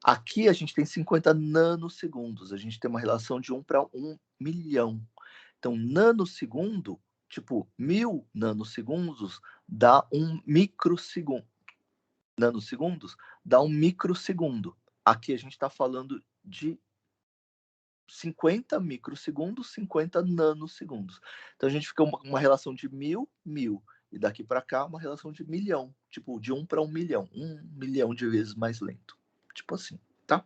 Aqui a gente tem 50 nanosegundos, a gente tem uma relação de 1:1.000.000. Então, nanosegundo, tipo, 1000 nanosegundos dá 1 microsegundo. Nanosegundos dá 1 microsegundo. Aqui a gente está falando de 50 microsegundos, 50 nanosegundos. Então a gente fica uma relação de 1000, 1000. E daqui para cá, uma relação de milhão. Tipo, de 1:1.000.000. 1.000.000 de vezes mais lento. Tipo assim, tá?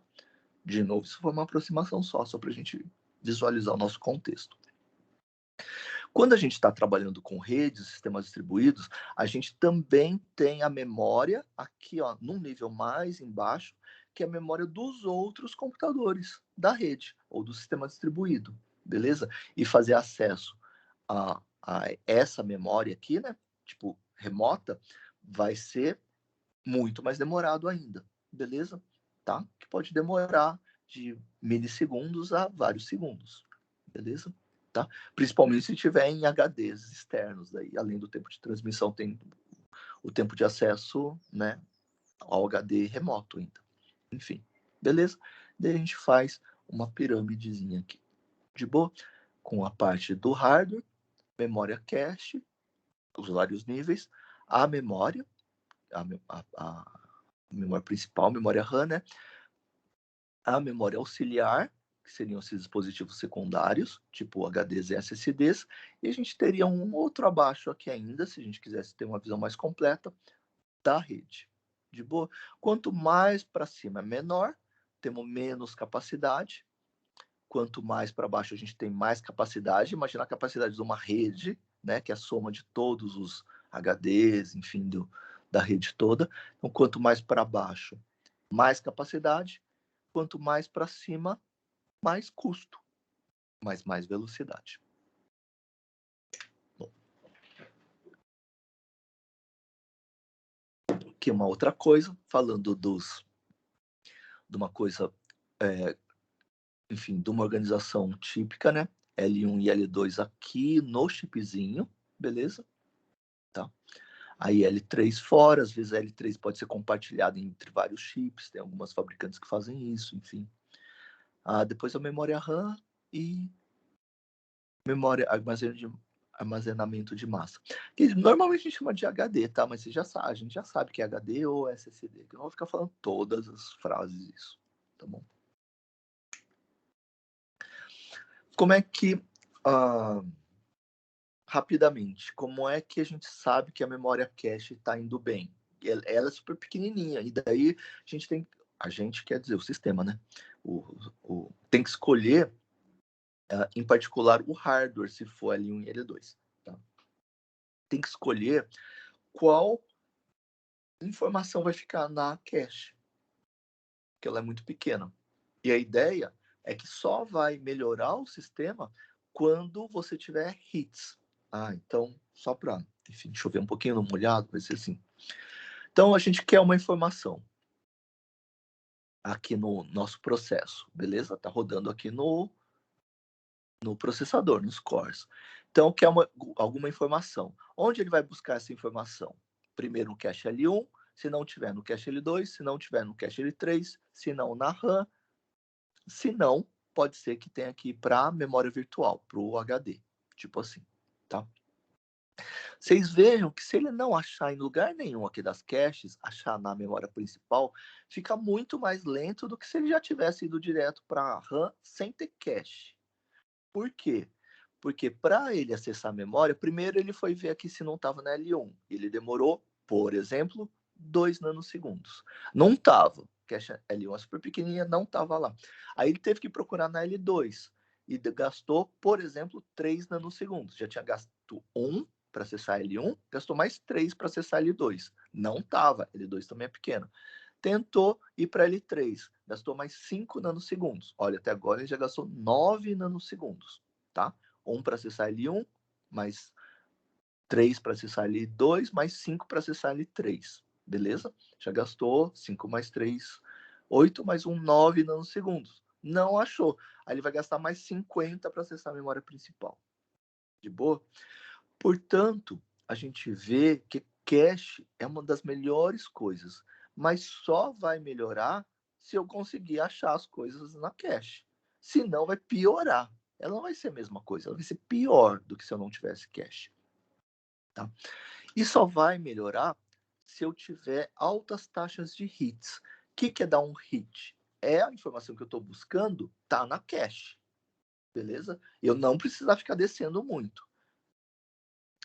De novo, isso foi uma aproximação só para a gente visualizar o nosso contexto. Quando a gente está trabalhando com redes, sistemas distribuídos, a gente também tem a memória aqui, ó, num nível mais embaixo, que é a memória dos outros computadores da rede ou do sistema distribuído, beleza? E fazer acesso a essa memória aqui, né, tipo remota, vai ser muito mais demorado ainda, beleza? Tá? Que pode demorar de milissegundos a vários segundos, beleza? Tá? Principalmente se tiver em HDs externos, daí, além do tempo de transmissão, tem o tempo de acesso, né, ao HD remoto ainda. Enfim, beleza? Daí a gente faz uma pirâmidezinha aqui, de boa, com a parte do hardware, memória cache, os vários níveis, a memória, a memória principal, memória RAM, né? A memória auxiliar, que seriam esses dispositivos secundários, tipo HDs e SSDs, e a gente teria um outro abaixo aqui ainda, se a gente quisesse ter uma visão mais completa, da rede. De boa? Quanto mais para cima é menor, temos menos capacidade. Quanto mais para baixo a gente tem mais capacidade. Imagina a capacidade de uma rede, né, que é a soma de todos os HDs, enfim, da rede toda. Então, quanto mais para baixo, mais capacidade. Quanto mais para cima, mais custo, mas mais velocidade. Bom, aqui uma outra coisa, falando de uma coisa, enfim, de uma organização típica, né? L1 e L2 aqui no chipzinho, beleza? Tá? Aí L3 fora, às vezes a L3 pode ser compartilhada entre vários chips, tem algumas fabricantes que fazem isso, enfim. Depois a memória RAM e memória armazenamento de massa. Que normalmente a gente chama de HD, tá? Mas a gente já sabe que é HD ou SSD, que eu não vou ficar falando todas as frases isso, tá bom? Como é que rapidamente, como é que a gente sabe que a memória cache está indo bem? Ela é super pequenininha, e daí a gente quer dizer o sistema, né? Tem que escolher, em particular, o hardware, se for L1 e L2. Tá? Tem que escolher qual informação vai ficar na cache, que ela é muito pequena. E a ideia é que só vai melhorar o sistema quando você tiver hits. Então, só para, enfim, chover um pouquinho no molhado, vai ser assim. Então, a gente quer uma informação aqui no nosso processo, beleza? Tá rodando aqui no processador, nos cores. Então, quer alguma informação. Onde ele vai buscar essa informação? Primeiro no cache L1, se não tiver no cache L2, se não tiver no cache L3, se não na RAM, se não, pode ser que tenha que ir para a memória virtual, para o HD, tipo assim, tá? Vocês vejam que se ele não achar em lugar nenhum aqui das caches, achar na memória principal, fica muito mais lento do que se ele já tivesse ido direto para a RAM sem ter cache. Por quê? Porque para ele acessar a memória, primeiro ele foi ver aqui se não estava na L1. Ele demorou, por exemplo, 2 nanosegundos. Não estava. Cache L1 é super pequenininha, não estava lá. Aí ele teve que procurar na L2 e gastou, por exemplo, 3 nanosegundos. Já tinha gasto 1 para acessar L1, gastou mais 3 para acessar L2. Não estava, L2 também é pequeno. Tentou ir para L3, gastou mais 5 nanosegundos. Olha, até agora ele já gastou 9 nanosegundos, tá? 1 para acessar L1, mais 3 para acessar L2, mais 5 para acessar L3, beleza? Já gastou 5 mais 3, 8, mais 1, 9 nanosegundos. Não achou. Aí ele vai gastar mais 50 para acessar a memória principal. De boa? Portanto, a gente vê que cache é uma das melhores coisas, mas só vai melhorar se eu conseguir achar as coisas na cache. Senão vai piorar. Ela não vai ser a mesma coisa, ela vai ser pior do que se eu não tivesse cache. Tá? E só vai melhorar se eu tiver altas taxas de hits. O que é dar um hit? É a informação que eu estou buscando, tá na cache. Beleza? Eu não precisar ficar descendo muito.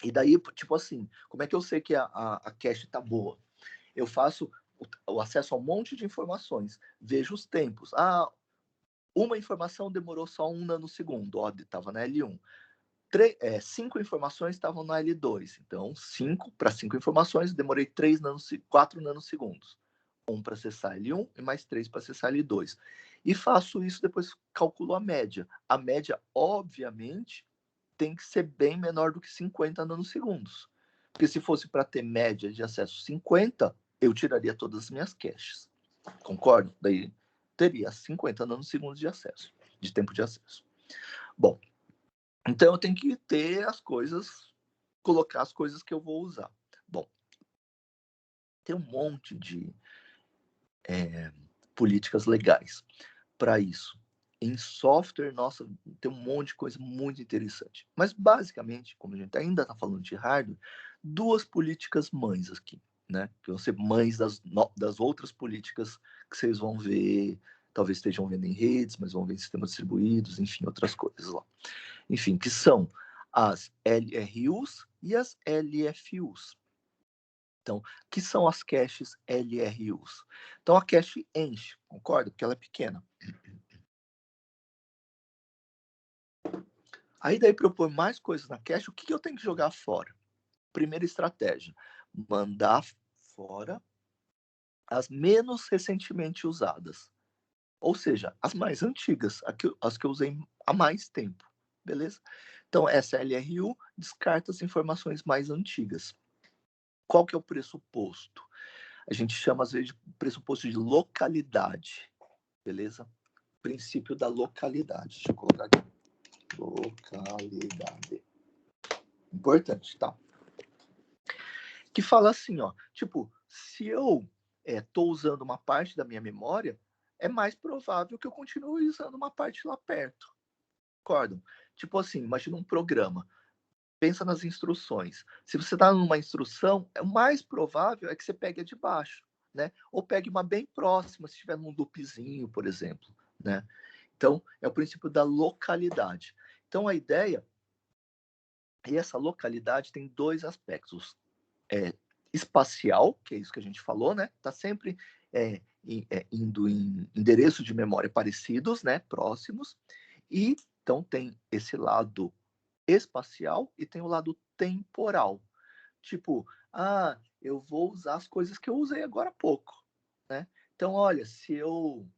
E daí, tipo assim, como é que eu sei que a cache está boa? Eu faço o acesso a um monte de informações, vejo os tempos. Ah, uma informação demorou só 1 nanosegundo, ó, estava na L1. 5 informações estavam na L2. Então, 5 para 5 informações, demorei 4 nanosegundos. 1 para acessar L1 e mais 3 para acessar L2. E faço isso, depois calculo a média. A média, obviamente, tem que ser bem menor do que 50 nanosegundos. Porque se fosse para ter média de acesso 50, eu tiraria todas as minhas caches. Concordo? Daí teria 50 nanosegundos de acesso, de tempo de acesso. Bom, então eu tenho que ter as coisas, colocar as coisas que eu vou usar. Bom, tem um monte de políticas legais para isso. Em software, nossa, tem um monte de coisa muito interessante. Mas, basicamente, como a gente ainda está falando de hardware, 2 políticas mães aqui, né? Que vão ser mães das outras políticas que vocês vão ver, talvez estejam vendo em redes, mas vão ver em sistemas distribuídos, enfim, outras coisas lá. Enfim, que são as LRUs e as LFUs. Então, que são as caches LRUs? Então, a cache enche, concorda? Porque ela é pequena. Aí daí para eu pôr mais coisas na cache, o que eu tenho que jogar fora? Primeira estratégia, mandar fora as menos recentemente usadas. Ou seja, as mais antigas, as que eu usei há mais tempo. Beleza? Então, essa LRU descarta as informações mais antigas. Qual que é o pressuposto? A gente chama, às vezes, de pressuposto de localidade. Beleza? Princípio da localidade. Deixa eu colocar aqui. Localidade. Importante, tá? Que fala assim, ó, tipo, se eu estou usando uma parte da minha memória, é mais provável que eu continue usando uma parte lá perto. Concordam? Tipo assim, imagina um programa. Pensa nas instruções. Se você está numa instrução, o mais provável é que você pegue a de baixo, né? Ou pegue uma bem próxima, se estiver num loopzinho, por exemplo, né? Então, é o princípio da localidade. Então, a ideia, e essa localidade tem 2 aspectos. Espacial, que é isso que a gente falou, né? Está sempre indo em endereços de memória parecidos, né? Próximos. E então tem esse lado espacial e tem o lado temporal. Tipo, eu vou usar as coisas que eu usei agora há pouco, né? Então, olha, se eu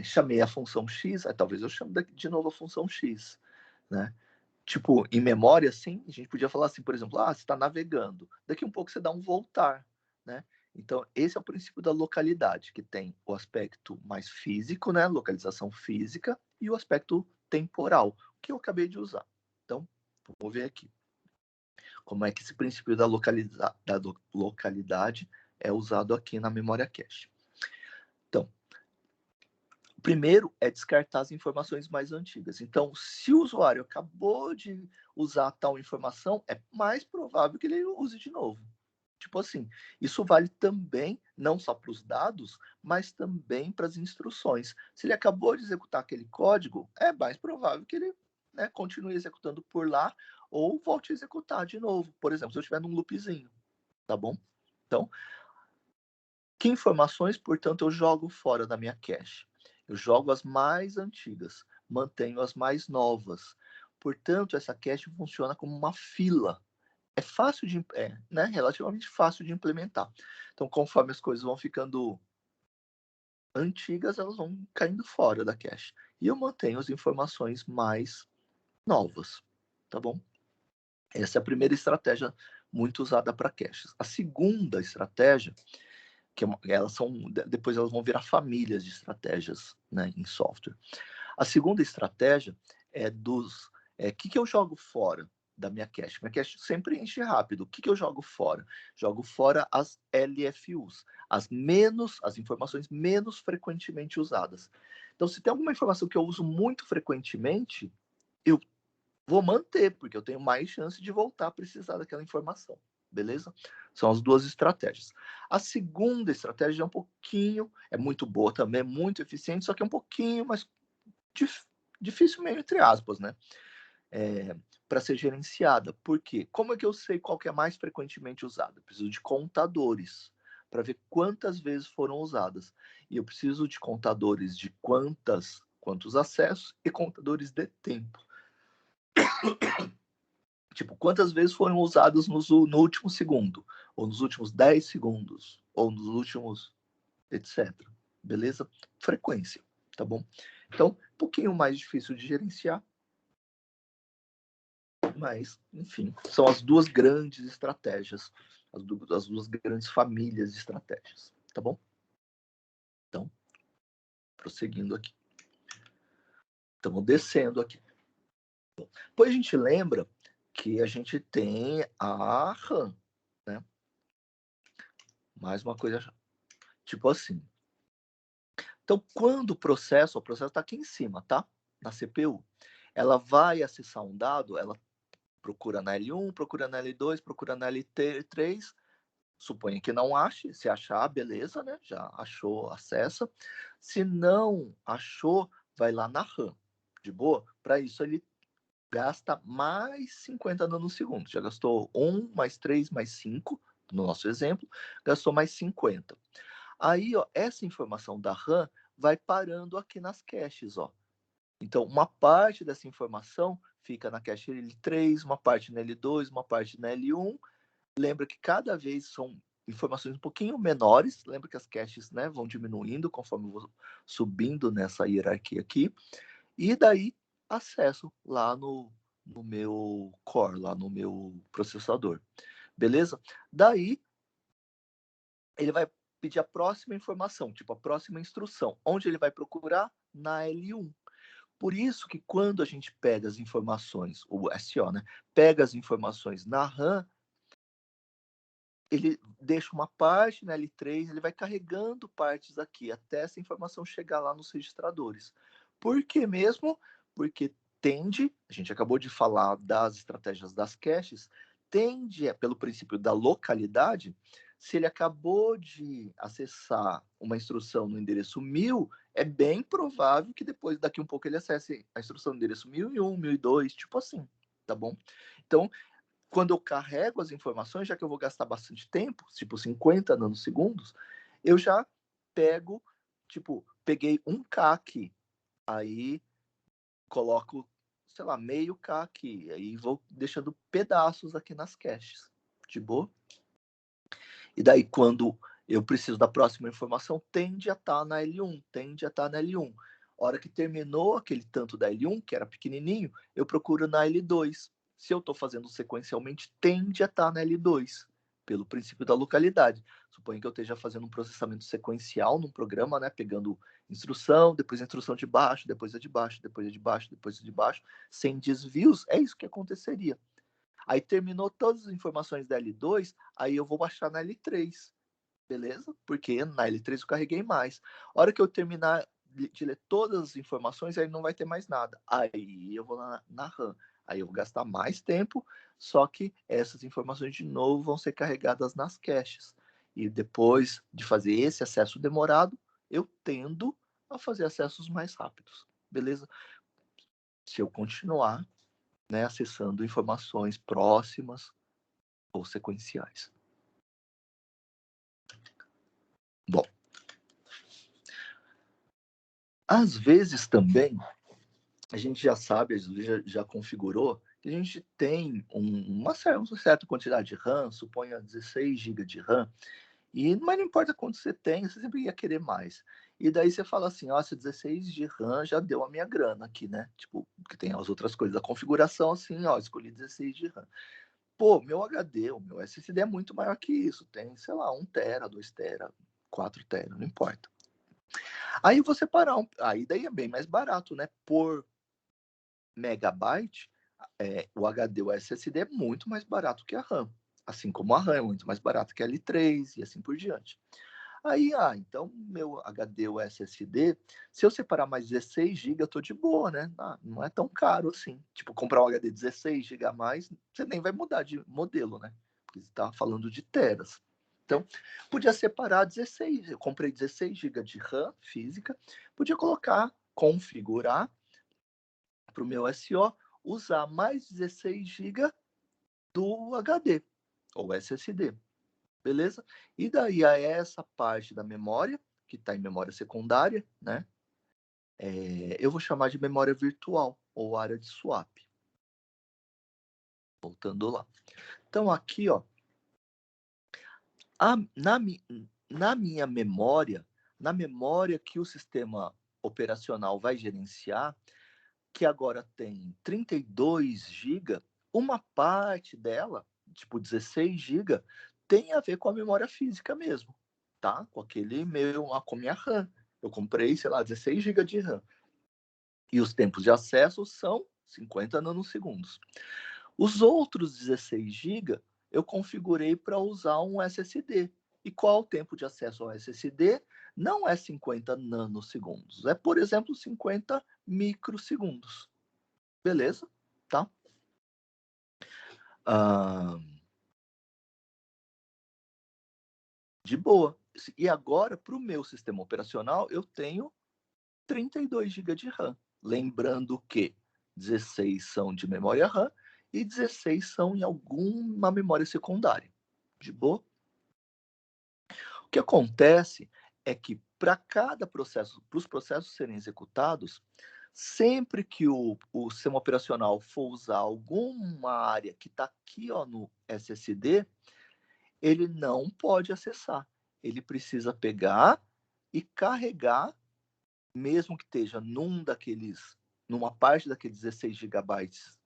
chamei a função x, talvez eu chame de novo a função x, né? Tipo, em memória, assim, a gente podia falar assim, por exemplo, você está navegando. Daqui um pouco você dá um voltar, né? Então, esse é o princípio da localidade, que tem o aspecto mais físico, né? Localização física, e o aspecto temporal, que eu acabei de usar. Então, vamos ver aqui. Como é que esse princípio da localidade é usado aqui na memória cache. Então, primeiro é descartar as informações mais antigas. Então, se o usuário acabou de usar tal informação, é mais provável que ele use de novo. Tipo assim, isso vale também, não só para os dados, mas também para as instruções. Se ele acabou de executar aquele código, é mais provável que ele continue executando por lá ou volte a executar de novo. Por exemplo, se eu estiver num loopzinho, tá bom? Então, que informações, portanto, eu jogo fora da minha cache? Eu jogo as mais antigas, mantenho as mais novas. Portanto, essa cache funciona como uma fila. É fácil de, relativamente fácil de implementar. Então, conforme as coisas vão ficando antigas, elas vão caindo fora da cache. E eu mantenho as informações mais novas, tá bom? Essa é a primeira estratégia muito usada para caches. A segunda estratégia elas são, depois elas vão virar famílias de estratégias, né, em software. A segunda estratégia é que eu jogo fora da minha cache? Minha cache sempre enche rápido. O que eu jogo fora? Jogo fora as LFUs, as informações menos frequentemente usadas. Então, se tem alguma informação que eu uso muito frequentemente, eu vou manter, porque eu tenho mais chance de voltar a precisar daquela informação. Beleza? São as duas estratégias. A segunda estratégia é muito boa também, é muito eficiente, só que é um pouquinho mais difícil, meio entre aspas, né? Para ser gerenciada. Por quê? Como é que eu sei qual que é mais frequentemente usada? Eu preciso de contadores para ver quantas vezes foram usadas. E eu preciso de contadores de quantos acessos e contadores de tempo. Tipo, quantas vezes foram usadas no último segundo, ou nos últimos 10 segundos, ou nos últimos, etc. Beleza? Frequência, tá bom? Então, um pouquinho mais difícil de gerenciar, mas, enfim, são as duas grandes estratégias, as duas grandes famílias de estratégias, tá bom? Então, prosseguindo aqui. Estamos descendo aqui. Depois a gente lembra que a gente tem a RAM, né? Mais uma coisa, tipo assim. Então, quando o processo está aqui em cima, tá? Na CPU, ela vai acessar um dado, ela procura na L1, procura na L2, procura na L3, suponha que não ache, se achar, beleza, né? Já achou, acessa. Se não achou, vai lá na RAM, de boa? Para isso, ele gasta mais 50 nanosegundos. Já gastou 1, mais 3, mais 5, no nosso exemplo, gastou mais 50. Aí, ó, essa informação da RAM vai parando aqui nas caches, ó. Então, uma parte dessa informação fica na cache L3, uma parte na L2, uma parte na L1. Lembra que cada vez são informações um pouquinho menores. Lembra que as caches, né, vão diminuindo conforme eu vou subindo nessa hierarquia aqui. E daí, acesso lá no meu core, lá no meu processador. Beleza? Daí, ele vai pedir a próxima informação, tipo a próxima instrução. Onde ele vai procurar? Na L1. Por isso que quando a gente pega as informações, o SO, né? Pega as informações na RAM, ele deixa uma parte na L3, ele vai carregando partes aqui até essa informação chegar lá nos registradores. Por que mesmo? Porque a gente acabou de falar das estratégias das caches, pelo princípio da localidade, se ele acabou de acessar uma instrução no endereço 1000, é bem provável que depois, daqui um pouco, ele acesse a instrução no endereço 1001, 1002, tipo assim, tá bom? Então, quando eu carrego as informações, já que eu vou gastar bastante tempo, tipo 50 nanosegundos, eu já pego, tipo, peguei 1K aqui, aí coloco, sei lá, meio K aqui, aí vou deixando pedaços aqui nas caches, de boa? E daí, quando eu preciso da próxima informação, tende a estar na L1, tende a estar na L1. A hora que terminou aquele tanto da L1, que era pequenininho, eu procuro na L2. Se eu estou fazendo sequencialmente, tende a estar na L2, pelo princípio da localidade. Suponho que eu esteja fazendo um processamento sequencial num programa, né, pegando instrução, depois a instrução de baixo, depois a de baixo, depois a de baixo, depois a de baixo, sem desvios, é isso que aconteceria. Aí terminou todas as informações da L2, aí eu vou baixar na L3, beleza? Porque na L3 eu carreguei mais. A hora que eu terminar de ler todas as informações, aí não vai ter mais nada. Aí eu vou na RAM. Aí eu vou gastar mais tempo, só que essas informações de novo vão ser carregadas nas caches. E depois de fazer esse acesso demorado, eu tendo a fazer acessos mais rápidos, beleza? Se eu continuar, né, acessando informações próximas ou sequenciais. Bom, às vezes também a gente já sabe, às vezes já configurou, que a gente tem uma certa quantidade de RAM, suponha 16 GB de RAM, mas não importa quanto você tem, você sempre ia querer mais. E daí você fala assim, nossa, 16 de RAM já deu a minha grana aqui, né? Tipo, que tem as outras coisas da configuração, assim, ó, escolhi 16 de RAM. Pô, meu HD, o meu SSD é muito maior que isso, tem, sei lá, 1 tera, 2 tera, 4 tera, não importa. Aí vou separar, aí daí é bem mais barato, né? Por megabyte, o HD, o SSD é muito mais barato que a RAM. Assim como a RAM é muito mais barato que a L3 e assim por diante. Aí, então meu HD, o SSD, se eu separar mais 16 GB, eu tô de boa, né? Não é tão caro assim. Tipo, comprar um HD 16 GB a mais, você nem vai mudar de modelo, né? Porque você tá falando de teras. Então, podia separar 16. Eu comprei 16 GB de RAM física, podia colocar, configurar para o meu SO, usar mais 16 GB do HD ou SSD. Beleza? E daí a essa parte da memória, que está em memória secundária, né? Eu vou chamar de memória virtual ou área de swap. Voltando lá. Então aqui, ó, na minha memória, na memória que o sistema operacional vai gerenciar, que agora tem 32 GB, uma parte dela, tipo 16 GB, tem a ver com a memória física mesmo, tá? Com com a minha RAM. Eu comprei, sei lá, 16 GB de RAM. E os tempos de acesso são 50 nanosegundos. Os outros 16 GB eu configurei para usar um SSD. E qual o tempo de acesso ao SSD? Não é 50 nanosegundos, é, por exemplo, 50 microsegundos. Beleza? Tá? De boa. E agora, para o meu sistema operacional, eu tenho 32 GB de RAM. Lembrando que 16 são de memória RAM e 16 são em alguma memória secundária. De boa? O que acontece é que para cada processo, para os processos serem executados, sempre que o sistema operacional for usar alguma área que está aqui no SSD, ele não pode acessar. Ele precisa pegar e carregar, mesmo que esteja numa parte daqueles 16 gigabytes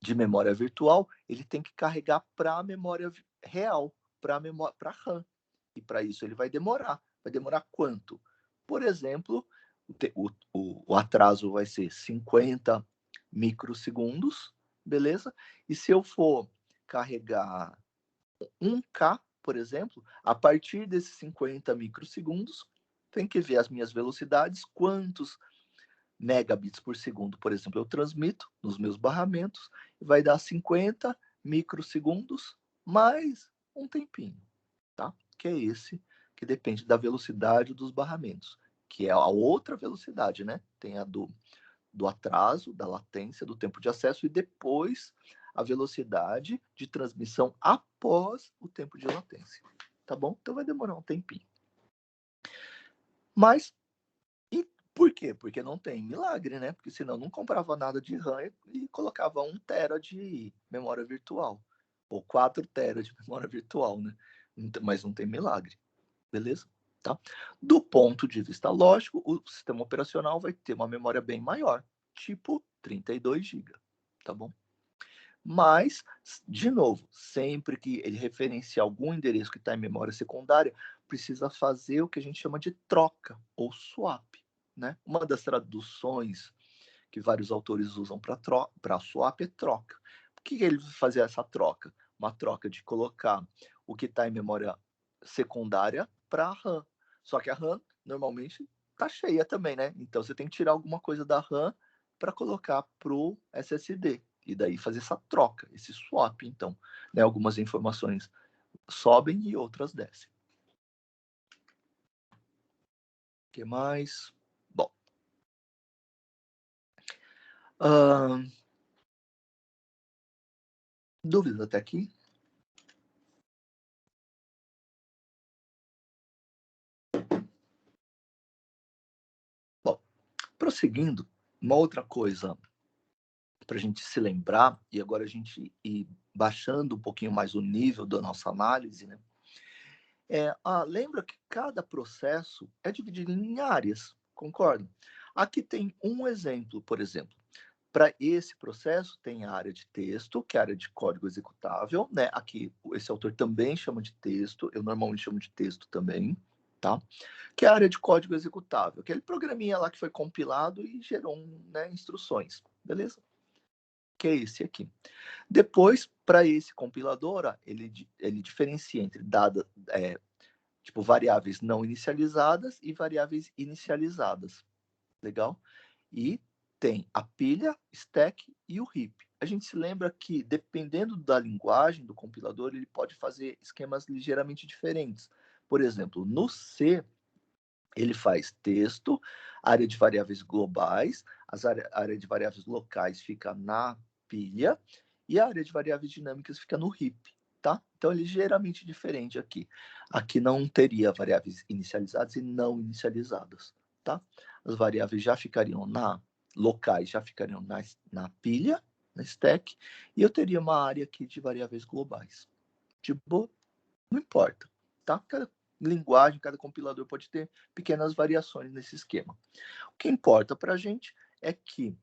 de memória virtual, ele tem que carregar para a memória real, para a RAM. E para isso ele vai demorar. Vai demorar quanto? Por exemplo, o atraso vai ser 50 microsegundos, beleza? E se eu for carregar 1K, por exemplo, a partir desses 50 microsegundos, tem que ver as minhas velocidades, quantos megabits por segundo, por exemplo, eu transmito nos meus barramentos, e vai dar 50 microsegundos mais um tempinho, tá? Que é esse que depende da velocidade dos barramentos, que é a outra velocidade, né? Tem a do atraso, da latência, do tempo de acesso e depois a velocidade de transmissão após o tempo de latência. Tá bom? Então vai demorar um tempinho. Mas, e por quê? Porque não tem milagre, né? Porque senão não comprava nada de RAM e colocava 1 tera de memória virtual. Ou 4 tera de memória virtual, né? Mas não tem milagre. Beleza? Tá? Do ponto de vista lógico, o sistema operacional vai ter uma memória bem maior, tipo 32 GB, tá bom? Mas, de novo, sempre que ele referenciar algum endereço que está em memória secundária, precisa fazer o que a gente chama de troca ou swap, né? Uma das traduções que vários autores usam para swap é troca. Por que ele vai fazer essa troca? Uma troca de colocar o que está em memória secundária para a RAM. Só que a RAM normalmente está cheia também, né? Então você tem que tirar alguma coisa da RAM para colocar para o SSD. E daí fazer essa troca, esse swap, então. Né? Algumas informações sobem e outras descem. O que mais? Bom. Dúvidas até aqui? Bom, prosseguindo, uma outra coisa para a gente se lembrar, e agora a gente ir baixando um pouquinho mais o nível da nossa análise, né? Lembra que cada processo é dividido em áreas, concorda? Aqui tem um exemplo, por exemplo. Para esse processo, tem a área de texto, que é a área de código executável, né? Aqui, esse autor também chama de texto, eu normalmente chamo de texto também, tá? Que é a área de código executável, aquele programinha lá que foi compilado e gerou, né, instruções, beleza? Que é esse aqui. Depois, para esse compilador, ó, ele diferencia entre dados, tipo, variáveis não inicializadas e variáveis inicializadas. Legal? E tem a pilha, stack e o heap. A gente se lembra que, dependendo da linguagem do compilador, ele pode fazer esquemas ligeiramente diferentes. Por exemplo, no C, ele faz texto, área de variáveis globais, a área de variáveis locais fica na pilha e a área de variáveis dinâmicas fica no heap, tá? Então, é ligeiramente diferente aqui. Aqui não teria variáveis inicializadas e não inicializadas, tá? As variáveis já ficariam locais, já ficariam na pilha, na stack, e eu teria uma área aqui de variáveis globais. Tipo, não importa, tá? Cada linguagem, cada compilador pode ter pequenas variações nesse esquema. O que importa para a gente é que,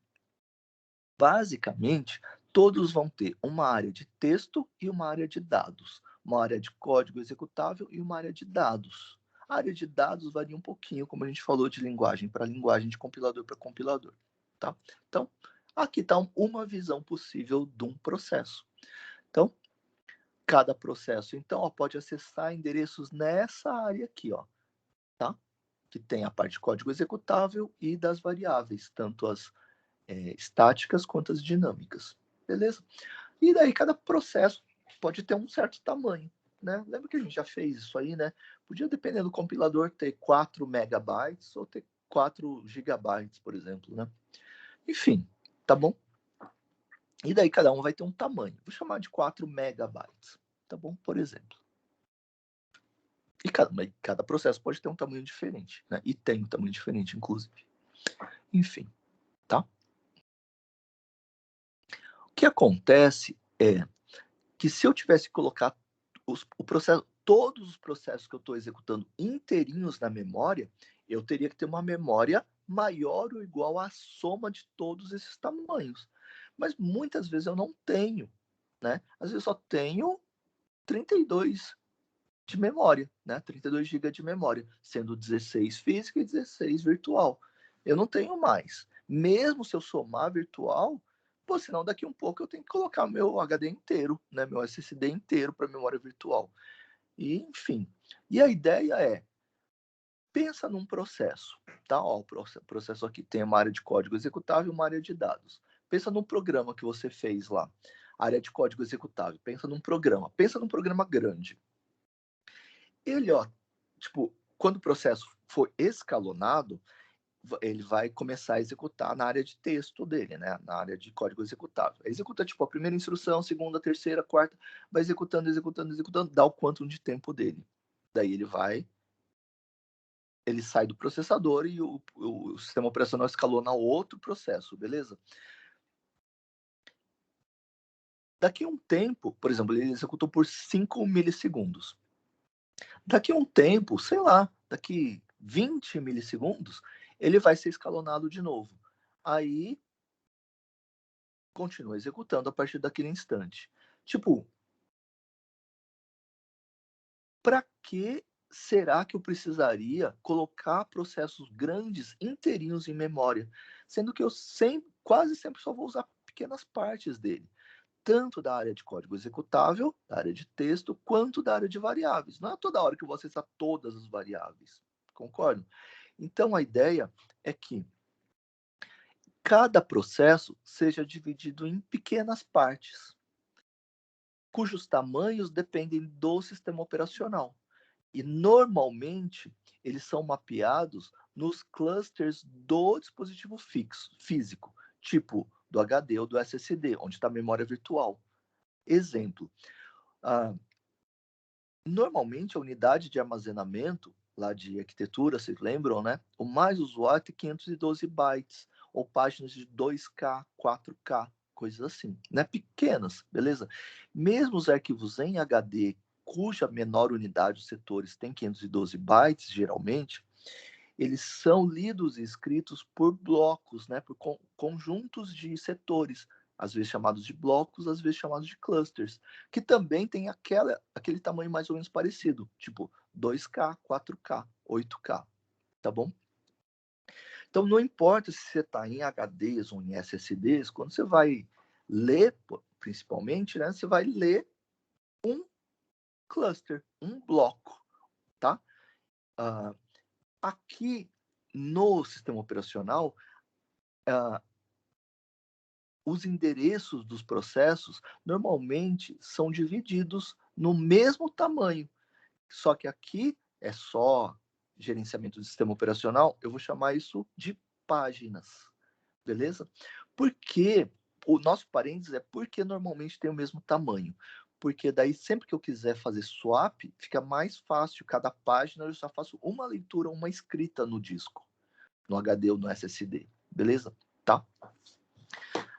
basicamente, todos vão ter uma área de texto e uma área de dados, uma área de código executável e uma área de dados. A área de dados varia um pouquinho, como a gente falou, de linguagem para linguagem, de compilador para compilador, tá? Então, aqui está uma visão possível de um processo. Então, cada processo, então, ó, pode acessar endereços nessa área aqui, ó, tá? Que tem a parte de código executável e das variáveis, tanto as estáticas quanto as dinâmicas, beleza? E daí cada processo pode ter um certo tamanho, né? Lembra que a gente já fez isso aí, né? Podia, dependendo do compilador, ter 4 megabytes ou ter 4 gigabytes, por exemplo, né? Enfim, tá bom? E daí cada um vai ter um tamanho. Vou chamar de 4 megabytes, tá bom? Por exemplo. E cada processo pode ter um tamanho diferente, né? E tem um tamanho diferente, inclusive. Enfim, tá? O que acontece é que se eu tivesse que colocar todos os processos que eu estou executando inteirinhos na memória, eu teria que ter uma memória maior ou igual à soma de todos esses tamanhos. Mas muitas vezes eu não tenho, né? Às vezes eu só tenho 32 de memória, né? 32 GB de memória, sendo 16 física e 16 virtual. Eu não tenho mais. Mesmo se eu somar virtual, pô, senão daqui um pouco eu tenho que colocar meu HD inteiro, né? Meu SSD inteiro para memória virtual. E, enfim. E a ideia é, pensa num processo, tá? Ó, o processo aqui tem uma área de código executável e uma área de dados. Pensa num programa que você fez lá. Área de código executável. Pensa num programa grande. Ele, ó, tipo, quando o processo for escalonado, ele vai começar a executar na área de texto dele, né? Na área de código executável. Executa, tipo, a primeira instrução, segunda, terceira, quarta, vai executando, executando, executando, dá o quantum de tempo dele. Daí ele sai do processador e o sistema operacional escalona outro processo, beleza? Daqui a um tempo, por exemplo, ele executou por 5 milissegundos. Daqui a um tempo, sei lá, daqui 20 milissegundos, ele vai ser escalonado de novo. Aí, continua executando a partir daquele instante. Tipo, para que será que eu precisaria colocar processos grandes inteirinhos em memória? Sendo que eu quase sempre só vou usar pequenas partes dele. Tanto da área de código executável, da área de texto, quanto da área de variáveis. Não é toda hora que eu vou acessar todas as variáveis. Concordo? Então, a ideia é que cada processo seja dividido em pequenas partes, cujos tamanhos dependem do sistema operacional. E, normalmente, eles são mapeados nos clusters do dispositivo físico, tipo do HD ou do SSD, onde está a memória virtual. Exemplo, normalmente a unidade de armazenamento, lá de arquitetura, vocês lembram, né? O mais usual é 512 bytes, ou páginas de 2K, 4K, coisas assim, né? Pequenas, beleza? Mesmo os arquivos em HD, cuja menor unidade, os setores, tem 512 bytes, geralmente, eles são lidos e escritos por blocos, né, por conjuntos de setores, às vezes chamados de blocos, às vezes chamados de clusters, que também tem aquele tamanho mais ou menos parecido, tipo 2K, 4K, 8K, tá bom? Então, não importa se você está em HDs ou em SSDs, quando você vai ler, principalmente, né, você vai ler um cluster, um bloco, tá? Aqui no sistema operacional, os endereços dos processos normalmente são divididos no mesmo tamanho. Só que aqui é só gerenciamento do sistema operacional, eu vou chamar isso de páginas, beleza? Porque o nosso parênteses é porque normalmente tem o mesmo tamanho. Porque daí sempre que eu quiser fazer swap, fica mais fácil. Cada página eu só faço uma leitura, uma escrita no disco, no HD ou no SSD, beleza? Tá?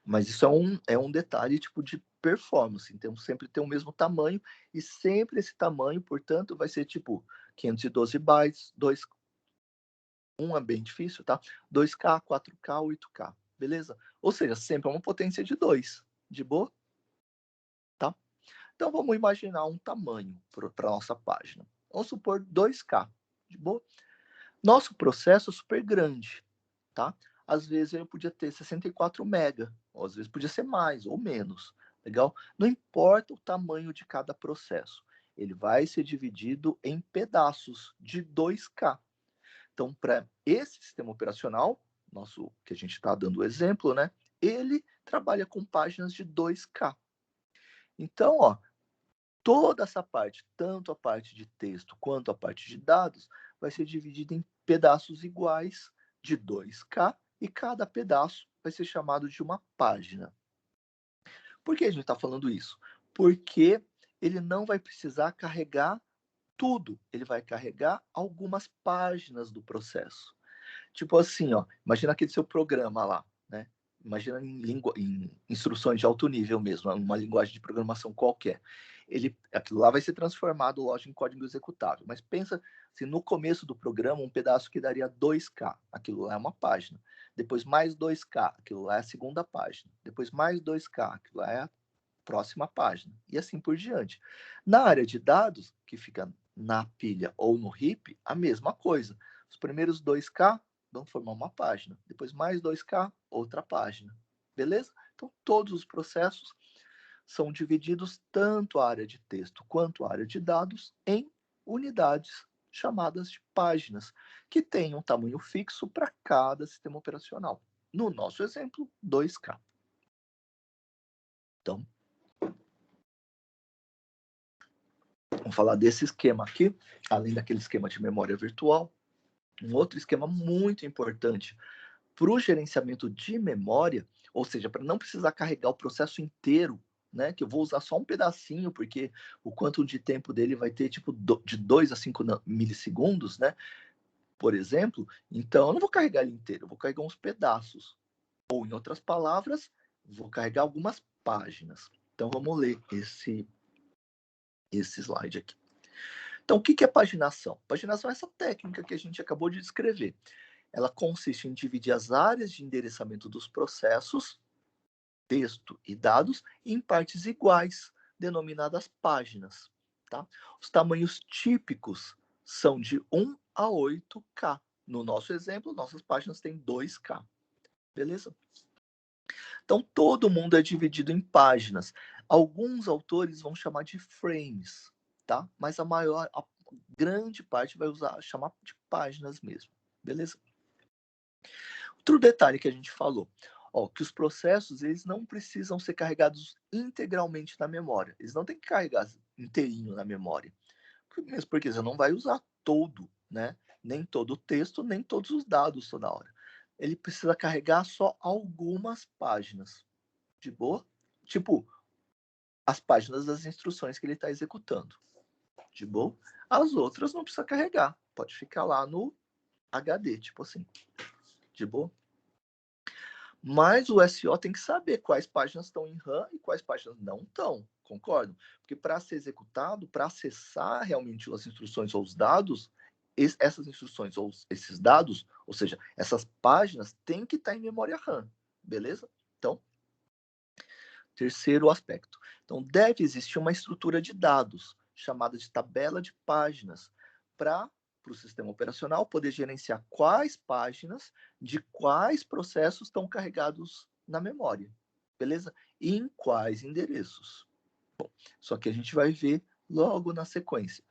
Mas isso é um detalhe tipo de performance. Então, sempre tem o mesmo tamanho e sempre esse tamanho, portanto, vai ser tipo 512 bytes, 2, um é bem difícil, tá? 2K, 4K, 8K, beleza? Ou seja, sempre é uma potência de 2, de boa? Tá? Então, vamos imaginar um tamanho para a nossa página. Vamos supor 2K, de boa? Nosso processo é super grande, tá? Às vezes eu podia ter 64 mega, ou às vezes podia ser mais ou menos, legal? Não importa o tamanho de cada processo, ele vai ser dividido em pedaços de 2K. Então, para esse sistema operacional, nosso que a gente está dando o exemplo, né? Ele trabalha com páginas de 2K. Então, ó, toda essa parte, tanto a parte de texto quanto a parte de dados, vai ser dividida em pedaços iguais de 2K e cada pedaço vai ser chamado de uma página. Por que a gente está falando isso? Porque ele não vai precisar carregar tudo, ele vai carregar algumas páginas do processo. Tipo assim, ó, imagina aquele seu programa lá, né? Imagina em instruções de alto nível mesmo, uma linguagem de programação qualquer. Aquilo lá vai ser transformado, lógico, em código executável. Mas pensa se no começo do programa, um pedaço que daria 2K, aquilo lá é uma página. Depois mais 2K, aquilo lá é a segunda página. Depois mais 2K, aquilo lá é a próxima página. E assim por diante. Na área de dados, que fica na pilha ou no RIP, a mesma coisa. Os primeiros 2K vão formar uma página. Depois mais 2K, outra página. Beleza? Então, todos os processos são divididos, tanto a área de texto quanto a área de dados, em unidades chamadas de páginas, que têm um tamanho fixo para cada sistema operacional. No nosso exemplo, 2K. Então, vamos falar desse esquema aqui, além daquele esquema de memória virtual. Um outro esquema muito importante para o gerenciamento de memória, ou seja, para não precisar carregar o processo inteiro, né, que eu vou usar só um pedacinho, porque o quanto de tempo dele vai ter tipo de 2 a 5 milissegundos, né, por exemplo, então eu não vou carregar ele inteiro, eu vou carregar uns pedaços. Ou, em outras palavras, vou carregar algumas páginas. Então vamos ler esse slide aqui. Então, o que é paginação? Paginação é essa técnica que a gente acabou de descrever. Ela consiste em dividir as áreas de endereçamento dos processos, texto e dados, em partes iguais, denominadas páginas. Tá? Os tamanhos típicos são de 1 a 8K. No nosso exemplo, nossas páginas têm 2K. Beleza? Então, todo mundo é dividido em páginas. Alguns autores vão chamar de frames, tá? Mas a grande parte vai chamar de páginas mesmo. Beleza? Outro detalhe que a gente falou, ó, que os processos eles não precisam ser carregados integralmente na memória. Eles não têm que carregar inteirinho na memória. Mesmo porque você não vai usar todo, né? Nem todo o texto, nem todos os dados toda hora. Ele precisa carregar só algumas páginas. De boa? Tipo, as páginas das instruções que ele está executando. De boa? As outras não precisa carregar. Pode ficar lá no HD, tipo assim. De boa? Mas o SO tem que saber quais páginas estão em RAM e quais páginas não estão. Concordam? Porque para ser executado, para acessar realmente as instruções ou os dados, essas instruções ou esses dados, ou seja, essas páginas têm que estar em memória RAM, beleza? Então, terceiro aspecto. Então, deve existir uma estrutura de dados, chamada de tabela de páginas, para o sistema operacional poder gerenciar quais páginas de quais processos estão carregados na memória, beleza? E em quais endereços. Bom, só que a gente vai ver logo na sequência.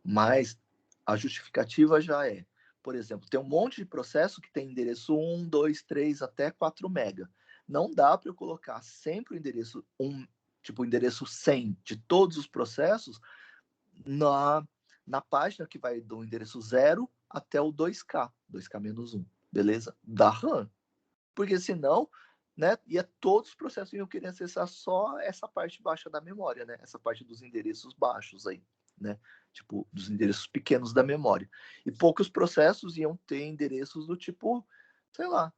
Mas a justificativa já é, por exemplo, tem um monte de processo que tem endereço 1, 2, 3, até 4 mega. Não dá para eu colocar sempre o endereço 1, tipo o endereço 100 de todos os processos na página que vai do endereço 0 até o 2K, 2K-1, beleza? Da RAM. Porque senão, né, todos os processos iam querer acessar só essa parte baixa da memória, né? Essa parte dos endereços baixos aí, né? Tipo, dos endereços pequenos da memória. E poucos processos iam ter endereços do tipo, sei lá,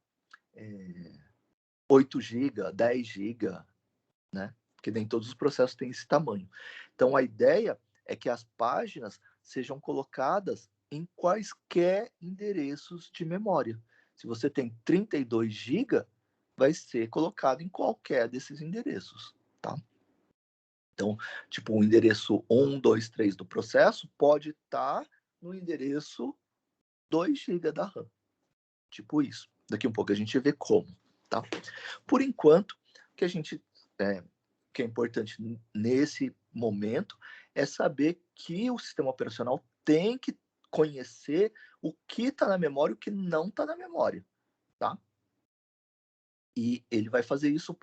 8 GB, 10 GB, né? Porque nem todos os processos têm esse tamanho. Então, a ideia é que as páginas sejam colocadas em quaisquer endereços de memória. Se você tem 32 GB, vai ser colocado em qualquer desses endereços, tá? Então, tipo, o endereço 1, 2, 3 do processo pode estar no endereço 2 GB da RAM. Tipo isso. Daqui um pouco a gente vê como, tá? Por enquanto, que a gente que é importante nesse momento é saber que o sistema operacional tem que conhecer o que está na memória e o que não está na memória, tá? E ele vai fazer isso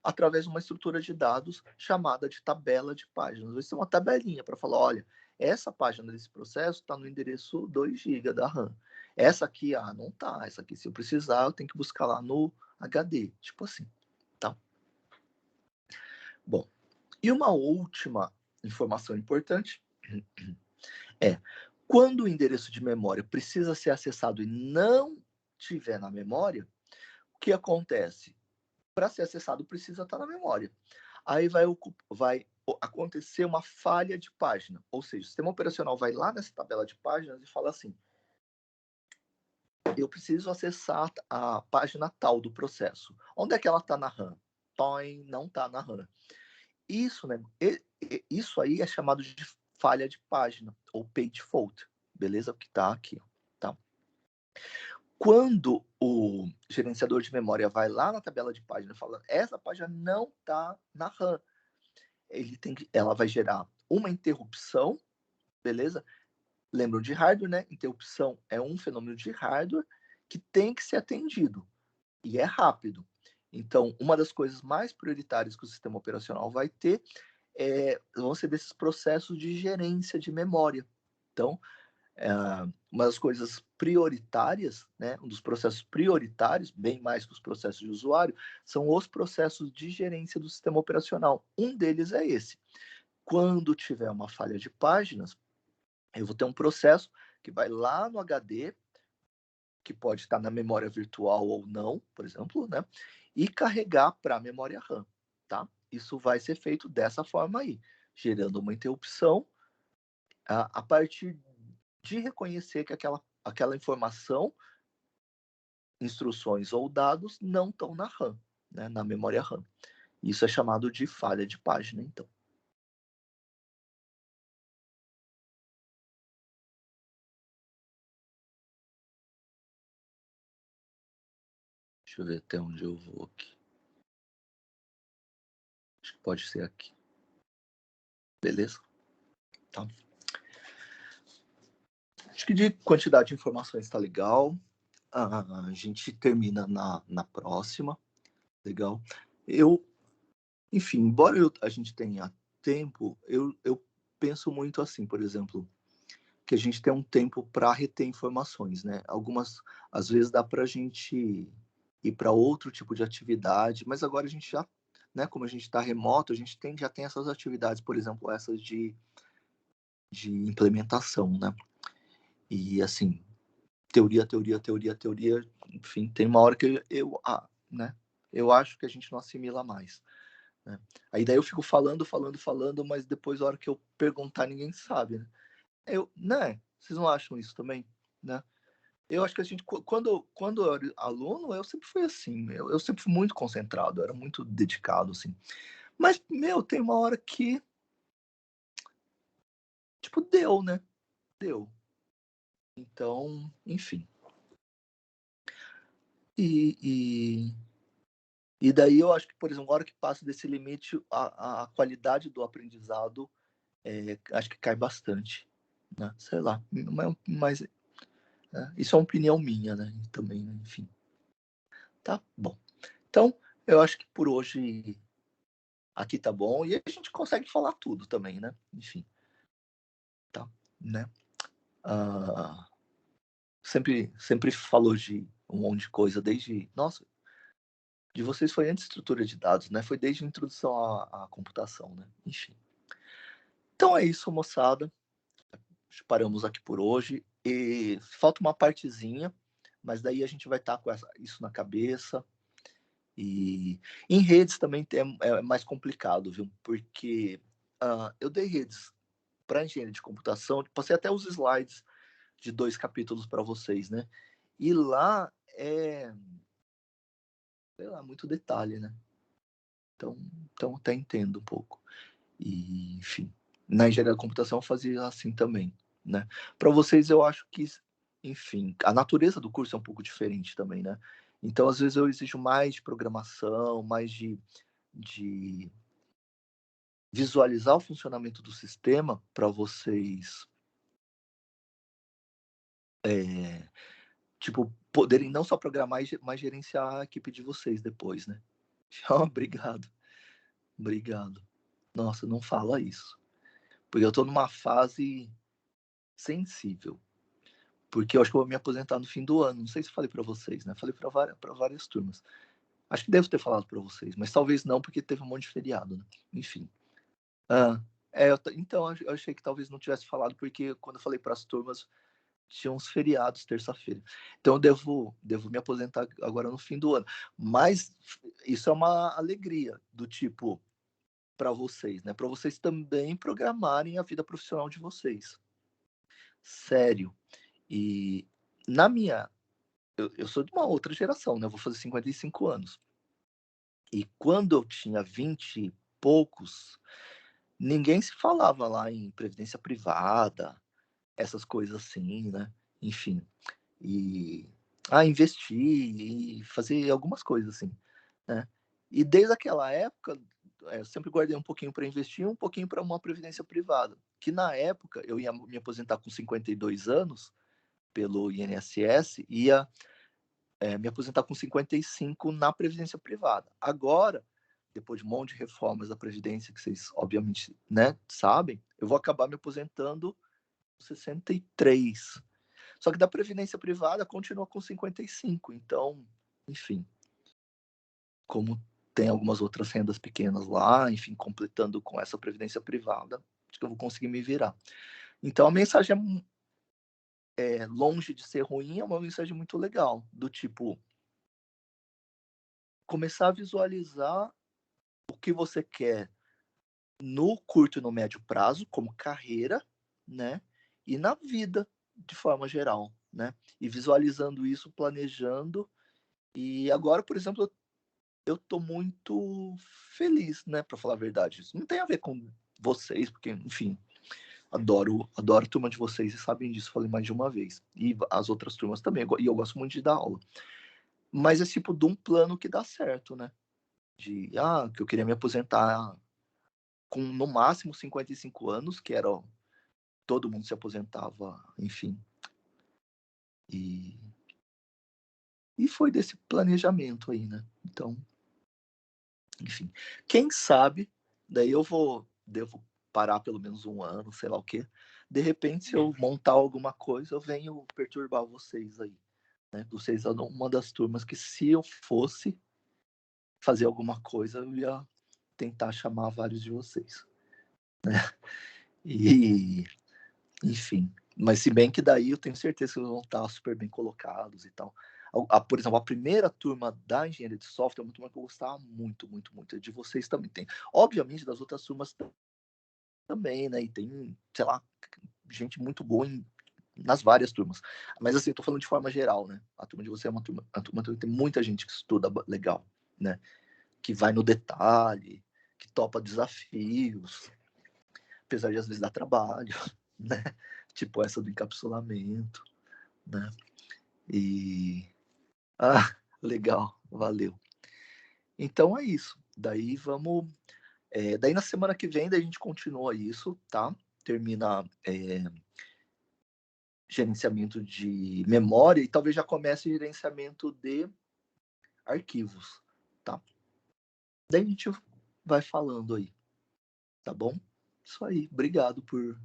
através de uma estrutura de dados chamada de tabela de páginas. Vai ser uma tabelinha para falar, olha, essa página desse processo está no endereço 2 GB da RAM. Essa aqui, não tá. Essa aqui, se eu precisar, eu tenho que buscar lá no HD, tipo assim, tá? Bom, e uma última informação importante é, quando o endereço de memória precisa ser acessado e não tiver na memória, o que acontece? Para ser acessado precisa estar na memória. Aí vai acontecer uma falha de página, ou seja, o sistema operacional vai lá nessa tabela de páginas e fala assim, eu preciso acessar a página tal do processo. Onde é que ela está na RAM? Toin, não está na RAM. Isso, né? Isso aí é chamado de falha de página, ou page fault, beleza? O que está aqui, tá? Quando o gerenciador de memória vai lá na tabela de página falando, essa página não está na RAM, ela vai gerar uma interrupção, beleza? Lembram de hardware, né? Interrupção é um fenômeno de hardware que tem que ser atendido e é rápido. Então, uma das coisas mais prioritárias que o sistema operacional vai ter vão ser desses processos de gerência de memória. Então, uma das coisas prioritárias, né, um dos processos prioritários, bem mais que os processos de usuário, são os processos de gerência do sistema operacional. Um deles é esse. Quando tiver uma falha de páginas, eu vou ter um processo que vai lá no HD, que pode estar na memória virtual ou não, por exemplo, né, e carregar para a memória RAM, tá? Isso vai ser feito dessa forma aí, gerando uma interrupção a partir de reconhecer que aquela informação, instruções ou dados não estão na RAM, né, na memória RAM. Isso é chamado de falha de página, então. Deixa eu ver até onde eu vou aqui. Acho que pode ser aqui. Beleza? Tá. Acho que de quantidade de informações está legal. A gente termina na próxima. Legal. Enfim, embora a gente tenha tempo, eu penso muito assim, por exemplo, que a gente tem um tempo para reter informações, né? Algumas, às vezes, dá para a gente ir para outro tipo de atividade, mas agora a gente já, né? Como a gente está remoto, a gente já tem essas atividades, por exemplo, essas de implementação, né? E assim, teoria, enfim, tem uma hora que né? Eu acho que a gente não assimila mais. Né? Aí daí eu fico falando, mas depois, a hora que eu perguntar, ninguém sabe, né? Né? Vocês não acham isso também? né? Eu acho que a gente, quando eu era aluno, eu sempre fui assim, eu sempre fui muito concentrado, eu era muito dedicado, assim. Mas, tem uma hora que, tipo, deu, né? Deu. Então, enfim. E, e daí eu acho que, por exemplo, a hora que passa desse limite, a qualidade do aprendizado, acho que cai bastante, né? Sei lá, mas isso é uma opinião minha, né? Também, né? Enfim. Tá bom. Então, eu acho que por hoje aqui tá bom. E a gente consegue falar tudo também, né? Enfim, tá, né? Ah, sempre falou de um monte de coisa, desde... Nossa, de vocês foi antes de estrutura de dados, né? Foi desde a introdução à computação, né? Enfim. Então é isso, moçada. Paramos aqui por hoje. E falta uma partezinha, mas daí a gente vai estar com isso na cabeça. E em redes também é mais complicado, viu? Porque eu dei redes para engenharia de computação, passei até os slides de 2 capítulos para vocês, né? E lá sei lá, muito detalhe, né? Então até entendo um pouco. E, enfim, na engenharia da computação eu fazia assim também, né? Para vocês eu acho que, enfim, a natureza do curso é um pouco diferente também, né? Então, às vezes eu exijo mais de programação, mais de visualizar o funcionamento do sistema para vocês, tipo, poderem não só programar, mas gerenciar a equipe de vocês depois, né? Obrigado, obrigado. Nossa, não fala isso. Porque eu tô numa fase sensível. Porque eu acho que eu vou me aposentar no fim do ano. Não sei se eu falei para vocês, né? Falei para várias turmas. Acho que devo ter falado para vocês, mas talvez não, porque teve um monte de feriado, né? Enfim. Ah, então, eu achei que talvez não tivesse falado, porque quando eu falei para as turmas, tinha uns feriados terça-feira. Então, eu devo me aposentar agora no fim do ano. Mas isso é uma alegria, do tipo, para vocês, né? Para vocês também programarem a vida profissional de vocês. Sério. E na minha. Eu sou de uma outra geração, né? Eu vou fazer 55 anos. E quando eu tinha 20 e poucos, ninguém se falava lá em previdência privada, essas coisas assim, né? Enfim. E investir e fazer algumas coisas assim, né? E desde aquela época, eu sempre guardei um pouquinho para investir, um pouquinho para uma previdência privada, que na época eu ia me aposentar com 52 anos pelo INSS, ia me aposentar com 55 na previdência privada. Agora, depois de um monte de reformas da previdência que vocês obviamente, né, sabem, eu vou acabar me aposentando com 63. Só que da previdência privada continua com 55. Então, enfim, como tem algumas outras rendas pequenas lá, enfim, completando com essa previdência privada, acho que eu vou conseguir me virar. Então, a mensagem longe de ser ruim, é uma mensagem muito legal, do tipo, começar a visualizar o que você quer no curto e no médio prazo, como carreira, né? E na vida, de forma geral, né? E visualizando isso, planejando. E agora, por exemplo, eu tô muito feliz, né? Para falar a verdade. Isso não tem a ver com vocês, porque, enfim, adoro a turma de vocês e sabem disso, falei mais de uma vez. E as outras turmas também, e eu gosto muito de dar aula. Mas é tipo de um plano que dá certo, né? Que eu queria me aposentar com no máximo 55 anos, que era todo mundo se aposentava, enfim. E foi desse planejamento aí, né? Então, enfim. Quem sabe, daí devo parar pelo menos um ano, sei lá o quê. De repente, se eu montar alguma coisa, eu venho perturbar vocês aí, né? Vocês são uma das turmas que, se eu fosse fazer alguma coisa, eu ia tentar chamar vários de vocês, né? E, enfim. Mas se bem que daí eu tenho certeza que eles vão estar super bem colocados e tal. Por exemplo, a primeira turma da engenharia de software é uma turma que eu gostava muito, muito, muito. De vocês também tem. Obviamente, das outras turmas também, né? E tem, sei lá, gente muito boa em nas várias turmas. Mas assim, eu tô falando de forma geral, né? A turma de você é uma turma que tem muita gente que estuda legal, né? Que vai no detalhe, que topa desafios, apesar de às vezes dar trabalho, né? Tipo essa do encapsulamento, né? E legal, valeu. Então é isso. Daí vamos. Daí na semana que vem daí a gente continua isso, tá? Termina gerenciamento de memória e talvez já comece gerenciamento de arquivos, tá? Daí a gente vai falando aí, tá bom? Isso aí. Obrigado por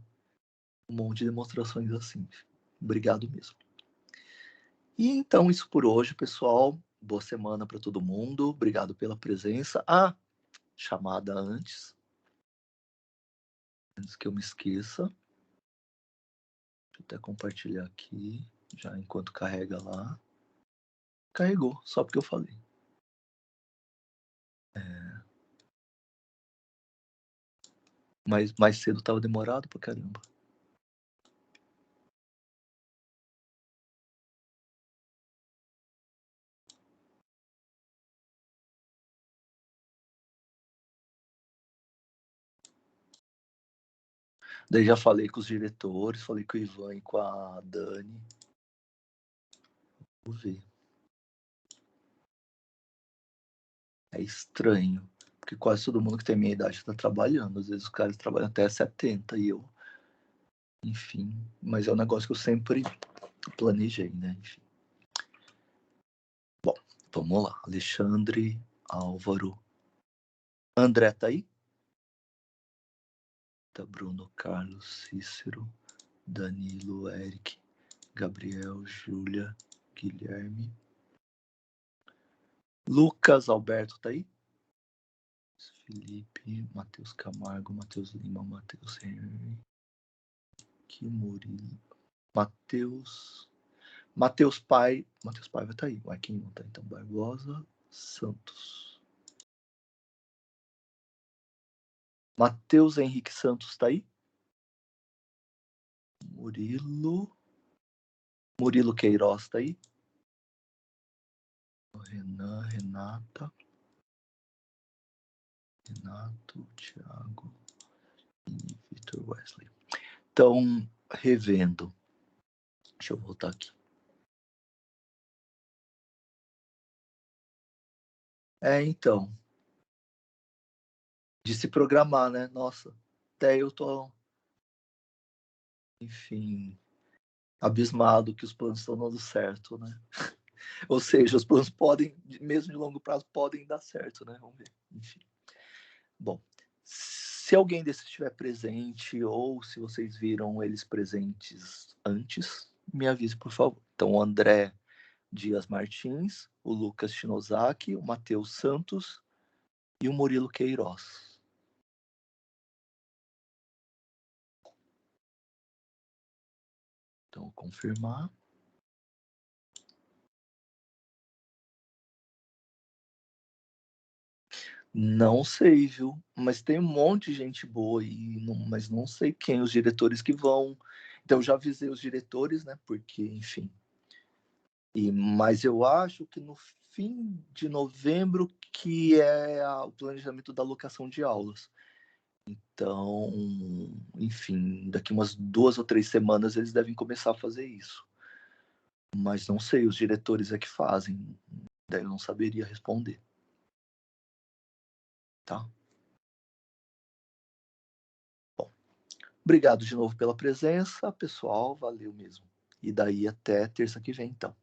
um monte de demonstrações assim. Obrigado mesmo. E então isso por hoje, pessoal. Boa semana para todo mundo. Obrigado pela presença. Chamada antes que eu me esqueça. Deixa eu até compartilhar aqui, já enquanto carrega lá. Carregou, só porque eu falei. Mas mais cedo tava demorado pra caramba. Daí já falei com os diretores, falei com o Ivan e com a Dani. Vou ver. É estranho, porque quase todo mundo que tem a minha idade está trabalhando. Às vezes os caras trabalham até 70 e eu. Enfim, mas é um negócio que eu sempre planejei, né? Enfim. Bom, vamos lá. Alexandre, Álvaro. André tá aí? Tá Bruno, Carlos, Cícero, Danilo, Eric, Gabriel, Júlia, Guilherme. Lucas Alberto tá aí? Felipe, Matheus Camargo, Matheus Lima, Matheus Henry, Murilo, Matheus Pai vai estar tá aí. Ué, quem não tá então? Barbosa, Santos. Matheus Henrique Santos tá aí? Murilo Queiroz tá aí? Renan, Renata, Renato, Thiago e Victor Wesley. Então, revendo. Deixa eu voltar aqui. Então. De se programar, né? Nossa, até eu tô, enfim, abismado que os planos estão dando certo, né? Ou seja, os planos podem, mesmo de longo prazo, podem dar certo, né? Vamos ver. Enfim. Bom, se alguém desses estiver presente ou se vocês viram eles presentes antes, me avise, por favor. Então, o André Dias Martins, o Lucas Shinozaki, o Matheus Santos e o Murilo Queiroz. Então, confirmar. Não sei, viu? Mas tem um monte de gente boa aí, mas não sei quem, os diretores que vão. Então, eu já avisei os diretores, né? Porque, enfim. Mas eu acho que no fim de novembro que é o planejamento da alocação de aulas. Então, enfim, daqui umas 2 ou 3 semanas eles devem começar a fazer isso. Mas não sei, os diretores é que fazem. Daí eu não saberia responder. Tá? Bom. Obrigado de novo pela presença, pessoal. Valeu mesmo. E daí até terça que vem, então.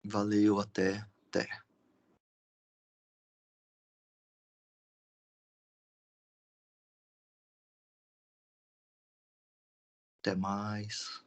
Valeu, até. Até mais.